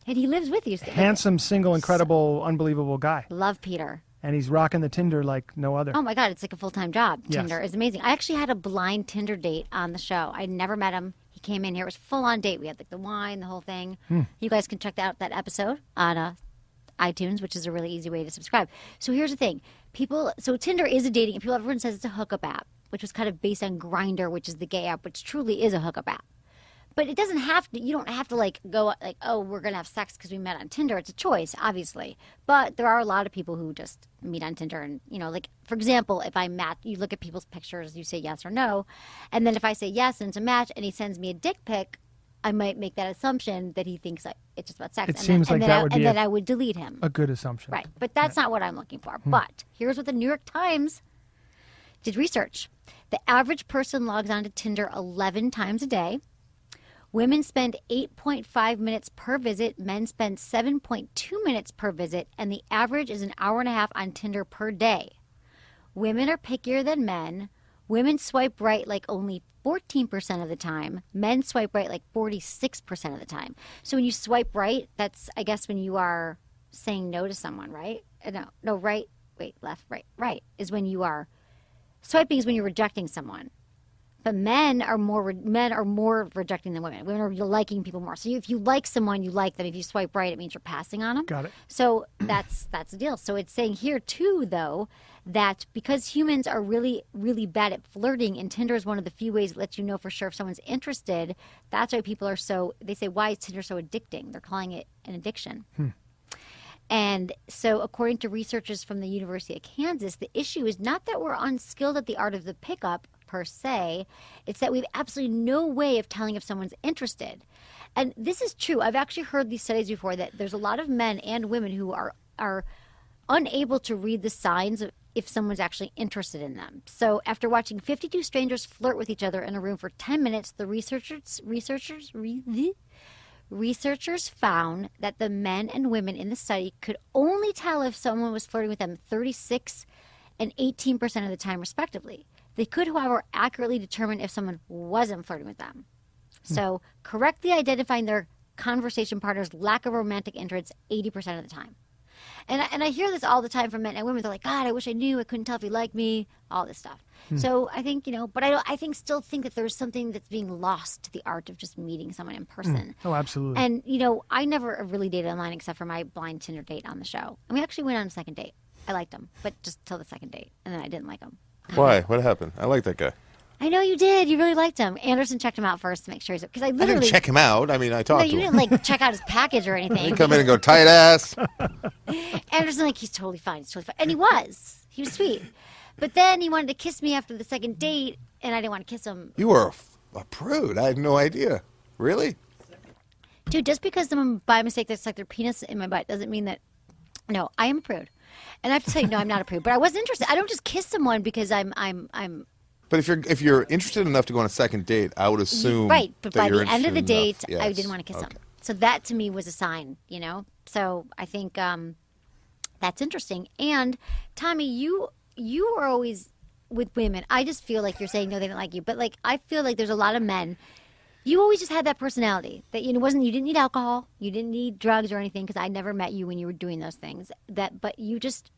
And he lives with you. Handsome, single, incredible, unbelievable guy. Love Peter. And he's rocking the Tinder like no other. Oh, my God. It's like a full-time job. Yes. Tinder is amazing. I actually had a blind Tinder date on the show. I never met him. He came in here. It was a full-on date. We had like the wine, the whole thing. You guys can check out that episode on iTunes, which is a really easy way to subscribe. So here's the thing. So Tinder is a dating app. Everyone says it's a hookup app, which was kind of based on Grindr, which is the gay app, which truly is a hookup app. But it doesn't have to, you don't have to like go like, oh, we're going to have sex because we met on Tinder. It's a choice, obviously. But there are a lot of people who just meet on Tinder and, like, for example, if I match, you look at people's pictures, you say yes or no. And then if I say yes and it's a match and he sends me a dick pic, I might make that assumption that he thinks it's just about sex. It seems like that would be then I would delete him. A good assumption. Right. But that's not what I'm looking for. But here's what the New York Times did research. The average person logs on to Tinder 11 times a day. Women spend 8.5 minutes per visit. Men spend 7.2 minutes per visit. And the average is an hour and a half on Tinder per day. Women are pickier than men. Women swipe right like only 14% of the time. Men swipe right like 46% of the time. So when you swipe right, that's, I guess, when you are saying no to someone, right? No, right. Wait, left, right is when you are swiping is when you're rejecting someone. But men are more rejecting than women. Women are liking people more. So if you like someone, you like them. If you swipe right, it means you're passing on them. Got it. So that's the deal. So it's saying here too, though, that because humans are really, really bad at flirting, and Tinder is one of the few ways that lets you know for sure if someone's interested. That's why people are they say, why is Tinder so addicting? They're calling it an addiction. And so according to researchers from the University of Kansas, the issue is not that we're unskilled at the art of the pickup. per se. It's that we have absolutely no way of telling if someone's interested. And this is true. I've actually heard these studies before that there's a lot of men and women who are unable to read the signs of if someone's actually interested in them. So after watching 52 strangers flirt with each other in a room for 10 minutes, the researchers found that the men and women in the study could only tell if someone was flirting with them 36 and 18% of the time, respectively. They could, however, accurately determine if someone wasn't flirting with them. So correctly identifying their conversation partner's lack of romantic interest 80% of the time. And I hear this all the time from men and women. They're like, God, I wish I knew. I couldn't tell if he liked me, all this stuff. So I think, but I still think that there's something that's being lost to the art of just meeting someone in person. Oh, absolutely. And, I never really dated online except for my blind Tinder date on the show. And we actually went on a second date. I liked him, but just till the second date. And then I didn't like him. Why? What happened? I like that guy. I know you did. You really liked him. Anderson checked him out first to make sure he's... Because I literally... I didn't check him out. I mean, I talked No, to you him. didn't, check out his package or anything. He come in and go, tight ass. Anderson, he's totally fine. He's totally fine. And he was. He was sweet. But then he wanted to kiss me after the second date, and I didn't want to kiss him. You were a prude. I had no idea. Really? Dude, just because someone by mistake they stuck their penis in my butt doesn't mean that... No, I am a prude. And I have to tell you, no, I'm not a prude. But I wasn't interested. I don't just kiss someone because I'm But if you're interested enough to go on a second date, I would assume right. But that by you're the end of the interested date, enough. I Yes. didn't want to kiss Okay. him. So that to me was a sign, So I think that's interesting. And Tommy, you are always with women. I just feel like you're saying no, they didn't like you, but I feel like there's a lot of men. You always just had that personality that you didn't need alcohol, you didn't need drugs or anything because I never met you when you were doing those things. But you just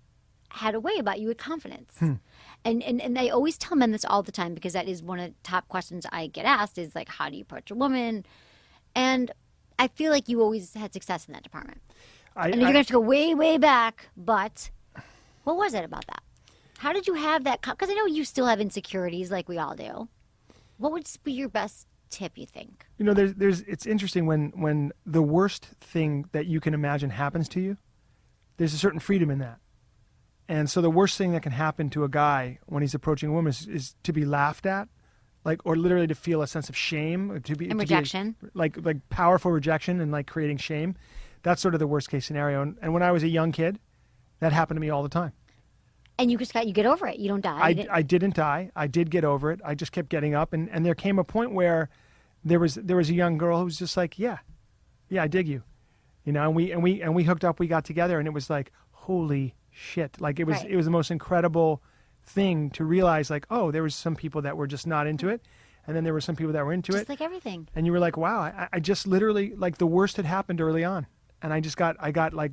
had a way about you with confidence. And I always tell men this all the time because that is one of the top questions I get asked is how do you approach a woman? And I feel like you always had success in that department. And you're going to have to go way, way back, but what was it about that? How did you have that? Because I know you still have insecurities like we all do. What would be your best tip, you think? It's interesting when the worst thing that you can imagine happens to you, there's a certain freedom in that. And so the worst thing that can happen to a guy when he's approaching a woman is to be laughed at, or literally to feel a sense of shame, And rejection. Like powerful rejection and creating shame. That's sort of the worst case scenario. And when I was a young kid, that happened to me all the time. And you get over it. You don't die. I didn't die. I did get over it. I just kept getting up. And there came a point where there was a young girl who was just like, yeah, I dig you. And we hooked up, we got together, and it was like, holy shit. It was Right. It was the most incredible thing to realize, there was some people that were just not into it, and then there were some people that were into it. Just like everything. And you were like, wow, I just literally, the worst had happened early on. And I got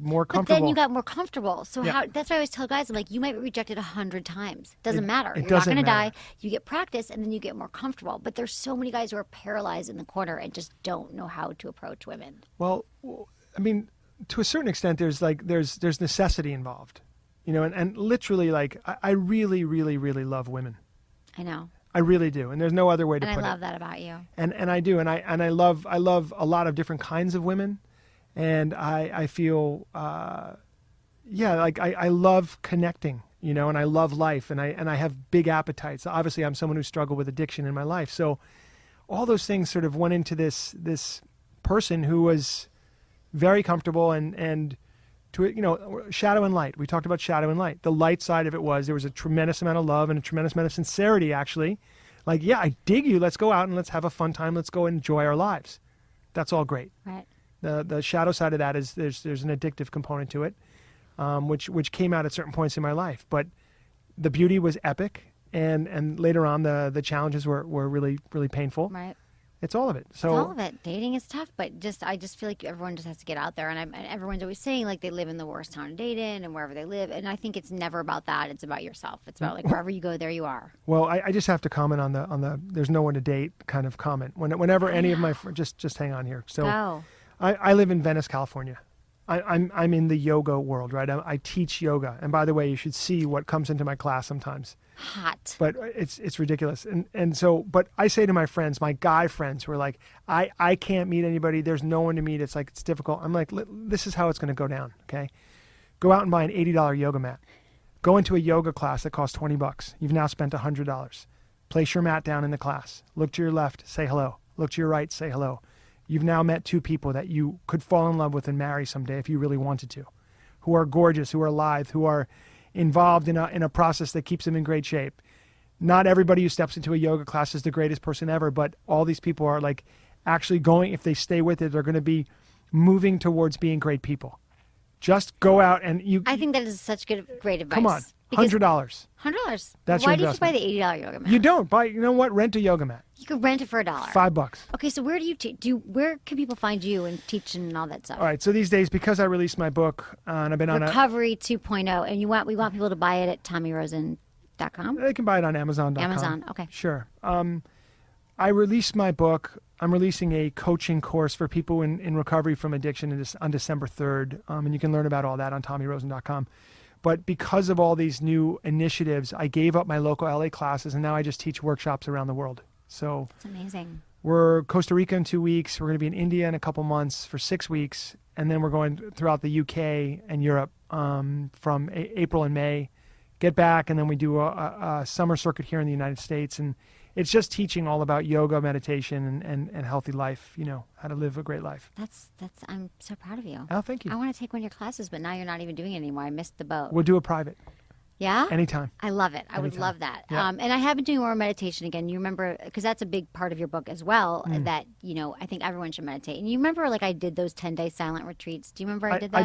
more comfortable. But then you got more comfortable. So Yeah. that's why I always tell guys, I'm like, you might be rejected 100 times. Doesn't matter. it You're doesn't not going to die. matter. You get practice, and then you get more comfortable. But there's so many guys who are paralyzed in the corner and just don't know how to approach women. Well, I mean, to a certain extent, there's necessity involved, and literally, I really, really, really love women. I know. I really do, and there's no other way to And put I it. love that about you. And I do, and I love a lot of different kinds of women, and I feel, I love connecting, and I love life, and I have big appetites. Obviously, I'm someone who struggled with addiction in my life, so all those things sort of went into this person who was very comfortable and to shadow and light. We talked about shadow and light. The light side of it was there was a tremendous amount of love and a tremendous amount of sincerity, actually. Yeah, I dig you. Let's go out and let's have a fun time. Let's go enjoy our lives. That's all great. Right. The shadow side of that is there's an addictive component to it, which came out at certain points in my life. But the beauty was epic, and later on the challenges were really, really painful. Right. It's all of it. So It's all of it. Dating is tough, but I just feel like everyone just has to get out there. And everyone's always saying they live in the worst town to date in and wherever they live. And I think it's never about that. It's about yourself. It's about wherever you go, there you are. Well, I just have to comment on the there's no one to date kind of comment. Whenever any of my just hang on here. So Go. I live in Venice, California. I'm in the yoga world, right? I teach yoga, and by the way, you should see what comes into my class sometimes. Hot. But it's ridiculous, and so. But I say to my friends, my guy friends, who are like, I can't meet anybody. There's no one to meet. It's difficult. I'm like, this is how it's going to go down. Okay, go out and buy an $80 yoga mat. Go into a yoga class that costs $20. You've now spent $100. Place your mat down in the class. Look to your left, say hello. Look to your right, say hello. You've now met 2 people that you could fall in love with and marry someday if you really wanted to, who are gorgeous, who are lithe, who are involved in a process that keeps them in great shape. Not everybody who steps into a yoga class is the greatest person ever, but all these people are like actually going, if they stay with it, they're going to be moving towards being great people. Just go out and you. I think that is such great advice. Come on, $100. $100. That's Why your did you buy investment. the $80 yoga mat? You don't buy. You know what? Rent a yoga mat. You could rent it for $1. $5. Okay, so where do you where can people find you and teach and all that stuff? All right. So these days, because I released my book and I've been on Recovery 2.0, and we want people to buy it at TommyRosen.com. they can buy it on Amazon.com. Amazon, okay. Sure. I released my book. I'm releasing a coaching course for people in recovery from addiction on December 3rd, and you can learn about all that on TommyRosen.com. But because of all these new initiatives, I gave up my local LA classes, and now I just teach workshops around the world. So That's amazing. we're Costa Rica in 2 weeks. We're going to be in India in a couple months for 6 weeks, and then we're going throughout the UK and Europe from April and May. Get back, and then we do a summer circuit here in the United States, and it's just teaching all about yoga, meditation, and healthy life. You know, how to live a great life. That's. I'm so proud of you. Oh, thank you. I want to take one of your classes, but now you're not even doing it anymore. I missed the boat. We'll do a private Yeah? anytime. I love it. I would Anytime. love that. Yeah. And I have been doing more meditation again. You remember, because that's a big part of your book as well, that, I think everyone should meditate. And you remember, like, I did those 10-day silent retreats. Do you remember I did that?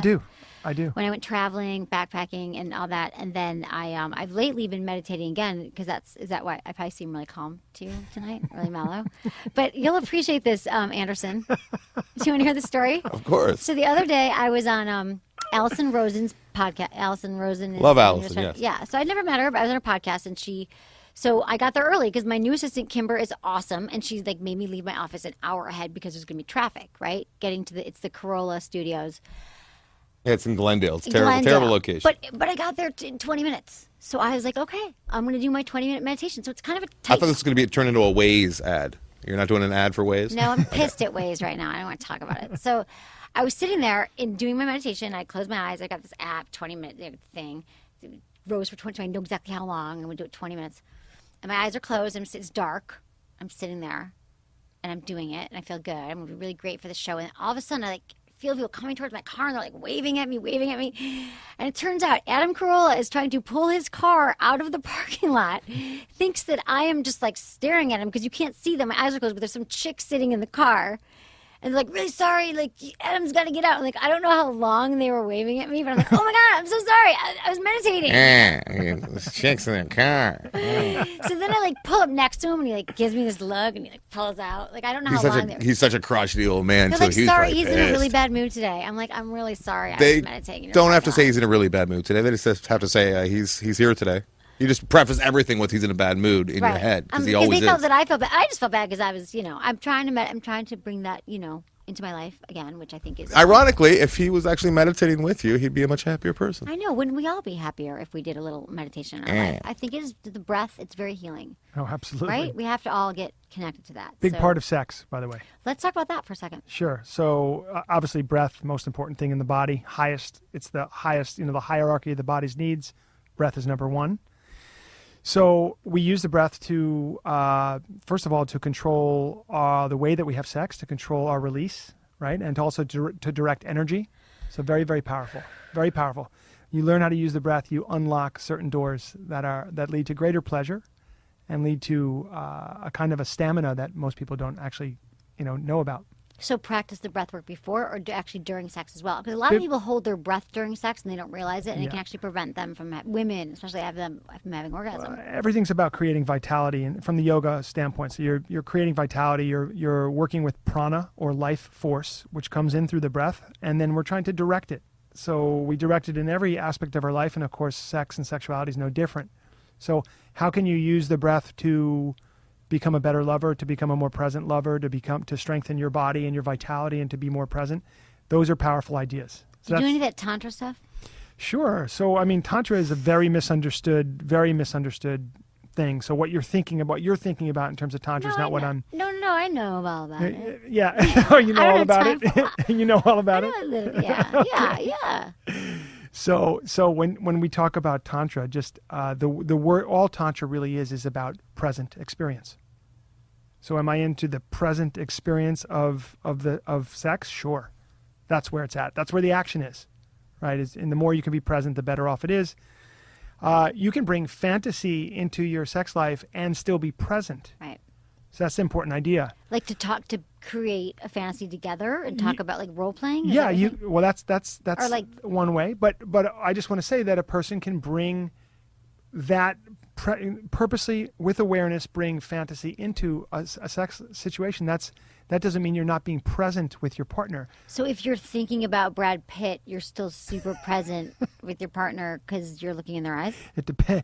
I do. When I went traveling, backpacking, and all that. And then I've lately been meditating again, because is that why I probably seem really calm to you tonight, really mellow? But you'll appreciate this, Anderson. Do you want to hear the story? Of course. So the other day I was on Allison Rosen's podcast. Allison Rosen is Love Allison, yes. Yeah. So I'd never met her, but I was on her podcast, and so I got there early because my new assistant Kimber is awesome, and she like made me leave my office an hour ahead because there's gonna be traffic, right? Getting to it's the Corolla Studios. Yeah, it's in Glendale. It's Glendale. terrible location. But I got there in 20 minutes. So I was like, okay, I'm gonna do my 20-minute meditation. So it's kind of a tight. I thought this was going to be turned into a Waze ad. You're not doing an ad for Waze? No, I'm pissed at Waze right now. I don't want to talk about it. So I was sitting there and doing my meditation. I closed my eyes. I got this app, 20-minute thing. It rose for 20 minutes. I know exactly how long. I'm going to do it 20 minutes. And my eyes are closed. It's dark. I'm sitting there, and I'm doing it, and I feel good. I'm going to be really great for the show. And all of a sudden, I feel people coming towards my car, and they're waving at me. And it turns out Adam Carolla is trying to pull his car out of the parking lot, thinks that I am just staring at him because you can't see them. My eyes are closed, but there's some chick sitting in the car. And they're really sorry, Adam's got to get out. And I don't know how long they were waving at me, but I'm like, oh my God, I'm so sorry. I was meditating. This chick's in their car. So then I pull up next to him, and he gives me this look, and he pulls out. I don't know how long they were. He's such a crotchety old man, They're too. He's sorry, he's in a really pissed. bad mood today. I'm like, I'm really sorry. I They was meditating. in don't a have to say parking he's in a really bad mood today. They just have to say he's here today. You just preface everything with he's in a bad mood in lot. your head because he Because always they felt is. that I felt bad. I just felt bad because I was, I'm trying to bring that, into my life again, which I think is Ironically, if he was actually meditating with you, he'd be a much happier person. I know. Wouldn't we all be happier if we did a little meditation in our life? I think it is the breath. It's very healing, Oh, absolutely. right? We have to all get connected to that. Big So part of sex, by the way. Let's talk about that for a second. Sure. So obviously, breath, most important thing in the body. It's the highest, the hierarchy of the body's needs. Breath is number one. So we use the breath to, first of all, to control the way that we have sex, to control our release, right? And also to direct energy. So very, very powerful. Very powerful. You learn how to use the breath, you unlock certain doors that lead to greater pleasure and lead to a kind of a stamina that most people don't actually, know about. So practice the breath work before or actually during sex as well? Because a lot of people hold their breath during sex and they don't realize it, and it can actually prevent them from women, especially from having orgasm. Everything's about creating vitality, and from the yoga standpoint, so you're creating vitality. You're working with prana or life force, which comes in through the breath, and then we're trying to direct it. So we direct it in every aspect of our life, and of course, sex and sexuality is no different. So how can you use the breath to become a better lover, to become a more present lover, to strengthen your body and your vitality and to be more present? Those are powerful ideas. Do you do any of that Tantra stuff? Sure. So, Tantra is a very misunderstood thing. So what you're thinking about in terms of Tantra is not what I'm... No, I know all about it. Yeah. You know all about it? You know all about it? Yeah. So when we talk about tantra, just the word, all tantra really is about present experience. So am I into the present experience of sex? Sure, that's where it's at. That's where the action is, right? And the more you can be present, the better off it is. You can bring fantasy into your sex life and still be present. Right. So that's the important idea. Like to create a fantasy together and talk about like role playing. Yeah, that's or like, one way. But I just want to say that a person can bring that purposely with awareness, bring fantasy into a sex situation. That doesn't mean you're not being present with your partner. So if you're thinking about Brad Pitt, you're still super present with your partner because you're looking in their eyes? It depends.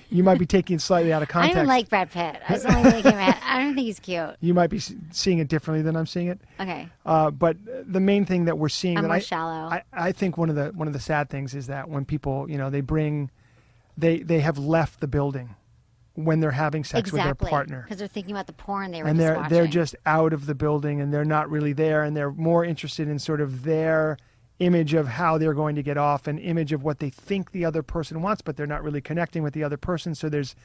You might be taking it slightly out of I context. don't like Brad Pitt. I don't think he's cute. You might be seeing it differently than I'm seeing it. Okay. But the main thing that we're seeing, I'm that more shallow. I think one of the sad things is that when people, they have left the building when they're having sex with their partner. Because they're thinking about the porn they were and just watching. they're just out of the building and they're not really there, and they're more interested in sort of their image of how they're going to get off, an image of what they think the other person wants, but they're not really connecting with the other person. So there's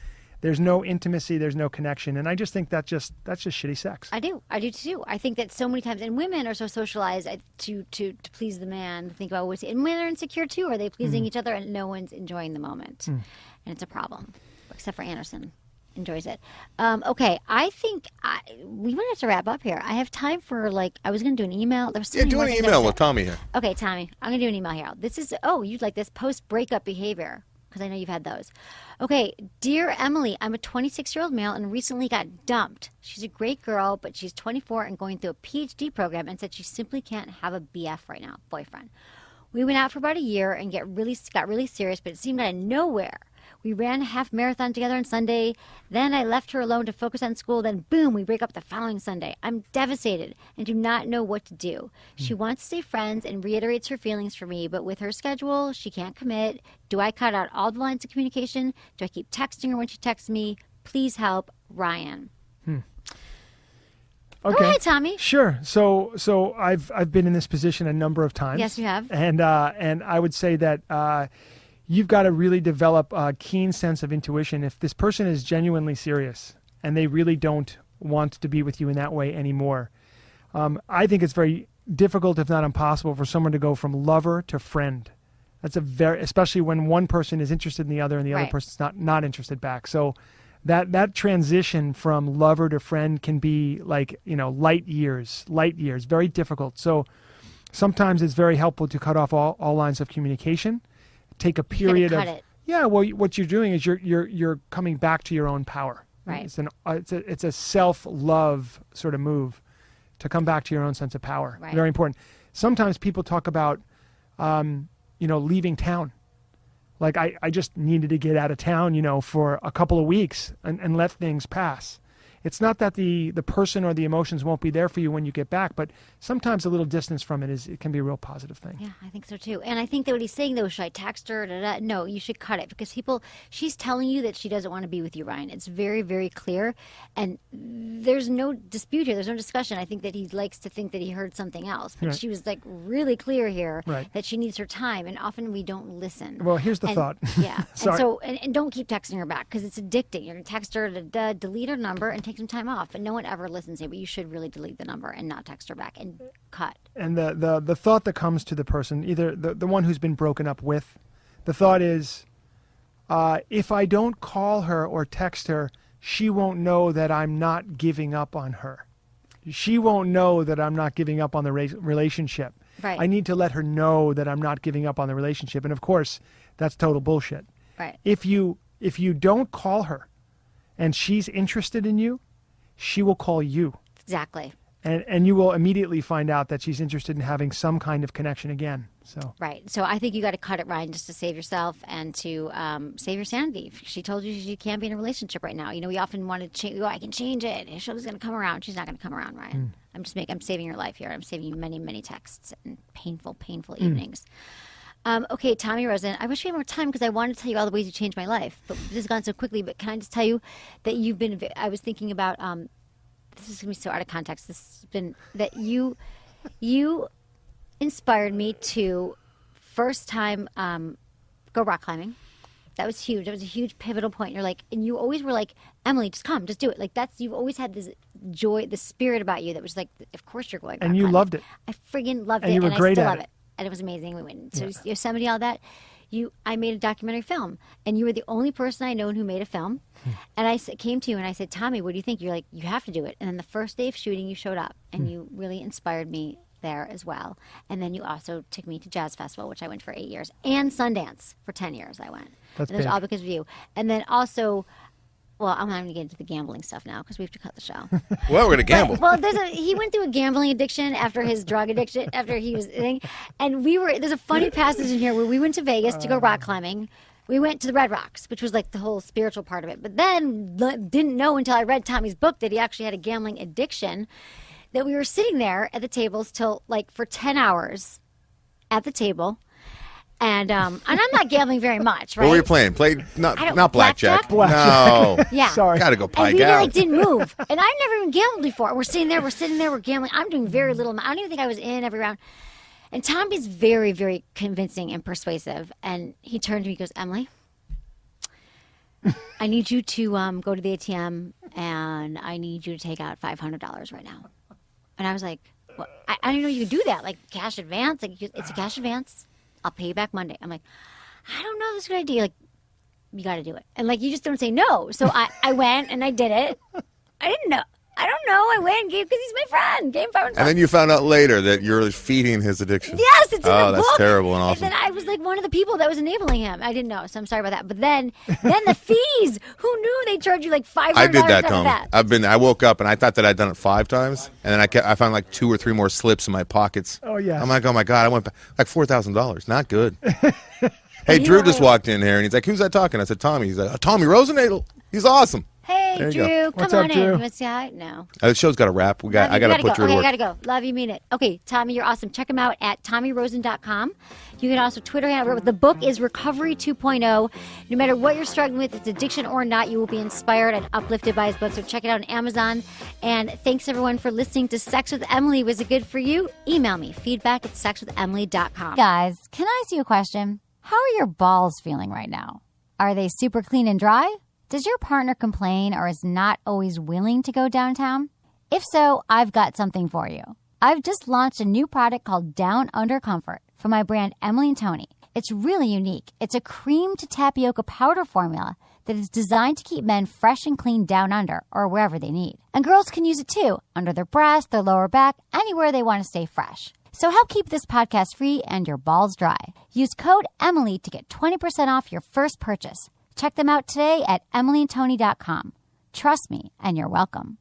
no intimacy, there's no connection, and I just think that's just shitty sex. I do too. I think that so many times, and women are so socialized to please the man. Think about what's, and women are insecure too. Are they pleasing each other, and no one's enjoying the moment, and it's a problem. Except for Anderson, enjoys it. Okay, I think we might have to wrap up here. I have time for I was going to do an email. There was do an email with Tommy here. Okay, Tommy, I'm going to do an email here. This is you'd like this post-breakup behavior because I know you've had those. Okay, dear Emily, I'm a 26-year-old male and recently got dumped. She's a great girl, but she's 24 and going through a PhD program and said she simply can't have a BF right now, boyfriend. We went out for about a year and got really serious, but it seemed out of nowhere. We ran a half marathon together on Sunday. Then I left her alone to focus on school. Then, boom, we break up the following Sunday. I'm devastated and do not know what to do. She wants to stay friends and reiterates her feelings for me, but with her schedule, she can't commit. Do I cut out all the lines of communication? Do I keep texting her when she texts me? Please help, Ryan. Okay. Go ahead, Tommy. Sure. So I've been in this position a number of times. Yes, you have. And I would say that you've got to really develop a keen sense of intuition. If this person is genuinely serious and they really don't want to be with you in that way anymore, I think it's very difficult, if not impossible, for someone to go from lover to friend. That's especially when one person is interested in the other and the other person's not interested back. So that transition from lover to friend can be light years, very difficult. So sometimes it's very helpful to cut off all lines of communication. Take a period of what you're doing is you're coming back to your own power. Right. It's a self-love sort of move to come back to your own sense of power. Right. Very important. Sometimes people talk about leaving town. Like I just needed to get out of town, for a couple of weeks and let things pass. It's not that the person or the emotions won't be there for you when you get back, but sometimes a little distance from it can be a real positive thing. Yeah, I think so too. And I think that what he's saying though, should I text her? No, you should cut it because she's telling you that she doesn't want to be with you, Ryan. It's very, very clear. And there's no dispute here. There's no discussion. I think that he likes to think that he heard something else. But she was really clear here that she needs her time. And often we don't listen. Well, here's the thought. Yeah. Sorry. And don't keep texting her back because it's addicting. You're going to text her to delete her number and take some time off, and no one ever listens to you, but you should really delete the number and not text her back and cut. And the thought that comes to the person, either the one who's been broken up with, the thought is, if I don't call her or text her, she won't know that I'm not giving up on her. She won't know that I'm not giving up on the relationship. Right. I need to let her know that I'm not giving up on the relationship. And of course, that's total bullshit. Right. If you don't call her and she's interested in you, she will call you. Exactly. And you will immediately find out that she's interested in having some kind of connection again. So right. So I think you got to cut it, Ryan, just to save yourself and to save your sanity. If she told you she can't be in a relationship right now. We often want to change. I can change it. She's going to come around. She's not going to come around, Ryan. I'm saving your life here. I'm saving you many, many texts and painful evenings. Okay, Tommy Rosen, I wish we had more time because I wanted to tell you all the ways you changed my life, but this has gone so quickly. But can I just tell you that I was thinking about, this is going to be so out of context. This has been that you inspired me to first time go rock climbing. That was huge. That was a huge pivotal point. You're like, and you always were like, Emily, just come, just do it. Like you've always had this joy, the spirit about you that was like, of course you're going. And you loved it. I friggin' loved and it, you were and great I still at love it. it. And it was amazing. We went to Yosemite, all that. I made a documentary film, and you were the only person I know who made a film. And I came to you and I said, Tommy, what do you think? You're like, you have to do it. And then the first day of shooting, you showed up, and you really inspired me there as well. And then you also took me to Jazz Festival, which I went for 8 years, and Sundance for 10 years. I went. That's and it was big. all because of you. And then also, well, I'm not going to get into the gambling stuff now because we have to cut the show. Well, we're going to gamble. Well, he went through a gambling addiction after his drug addiction, after he was thing. And there's a funny passage in here where we went to Vegas to go rock climbing. We went to the Red Rocks, which was like the whole spiritual part of it. But then didn't know until I read Tommy's book that he actually had a gambling addiction, that we were sitting there at the tables till like for 10 hours at the table. And I'm not gambling very much, right? What were you playing? Played not blackjack. Blackjack. No. Yeah. Sorry. Gotta go And pike we out. like didn't move. And I've never even gambled before. We're sitting there, we're gambling. I'm doing very little. I don't even think I was in every round. And Tommy's very, very convincing and persuasive. And he turned to me and goes, Emily, I need you to go to the ATM, and I need you to take out $500 right now. And I was like, well, I didn't know you could do that. Like cash advance. Like it's a cash advance. I'll pay you back Monday. I'm like, I don't know, this is a good idea. Like, you got to do it. And like, you just don't say no. So I went and I did it. I didn't know. I don't know. I went and gave, because he's my friend. Gave him $500. And then you found out later that you're feeding his addiction. Yes, it's in the book. Oh, that's terrible and awesome. And then I was like one of the people that was enabling him. I didn't know, so I'm sorry about that. But then the fees. Who knew they charge you like $500? I did that, after Tom. that? I woke up and I thought that I'd done it 5 times, and then I found like 2 or 3 more slips in my pockets. Oh, yeah. I'm like, oh my God, I went back, like $4,000. Not good. Hey, Drew just walked in here and he's like, who's that talking? I said, Tommy. He's like, Tommy Rosen. He's awesome. Hey, There you Drew, go. come What's on up, in. Drew? You want to say hi? No. The show's got a wrap. I got to put Drew to Okay, work. I gotta go. Love you, mean it. Okay, Tommy, you're awesome. Check him out at TommyRosen.com. You can also Twitter him. The book is Recovery 2.0. No matter what you're struggling with, it's addiction or not, you will be inspired and uplifted by his book. So check it out on Amazon. And thanks everyone for listening to Sex with Emily. Was it good for you? Email me, feedback@sexwithemily.com. Guys, can I ask you a question? How are your balls feeling right now? Are they super clean and dry? Does your partner complain or is not always willing to go downtown? If so, I've got something for you. I've just launched a new product called Down Under Comfort from my brand Emily and Tony. It's really unique. It's a cream to tapioca powder formula that is designed to keep men fresh and clean down under or wherever they need. And girls can use it too, under their breasts, their lower back, anywhere they want to stay fresh. So help keep this podcast free and your balls dry. Use code Emily to get 20% off your first purchase. Check them out today at emilyandtony.com. Trust me, and you're welcome.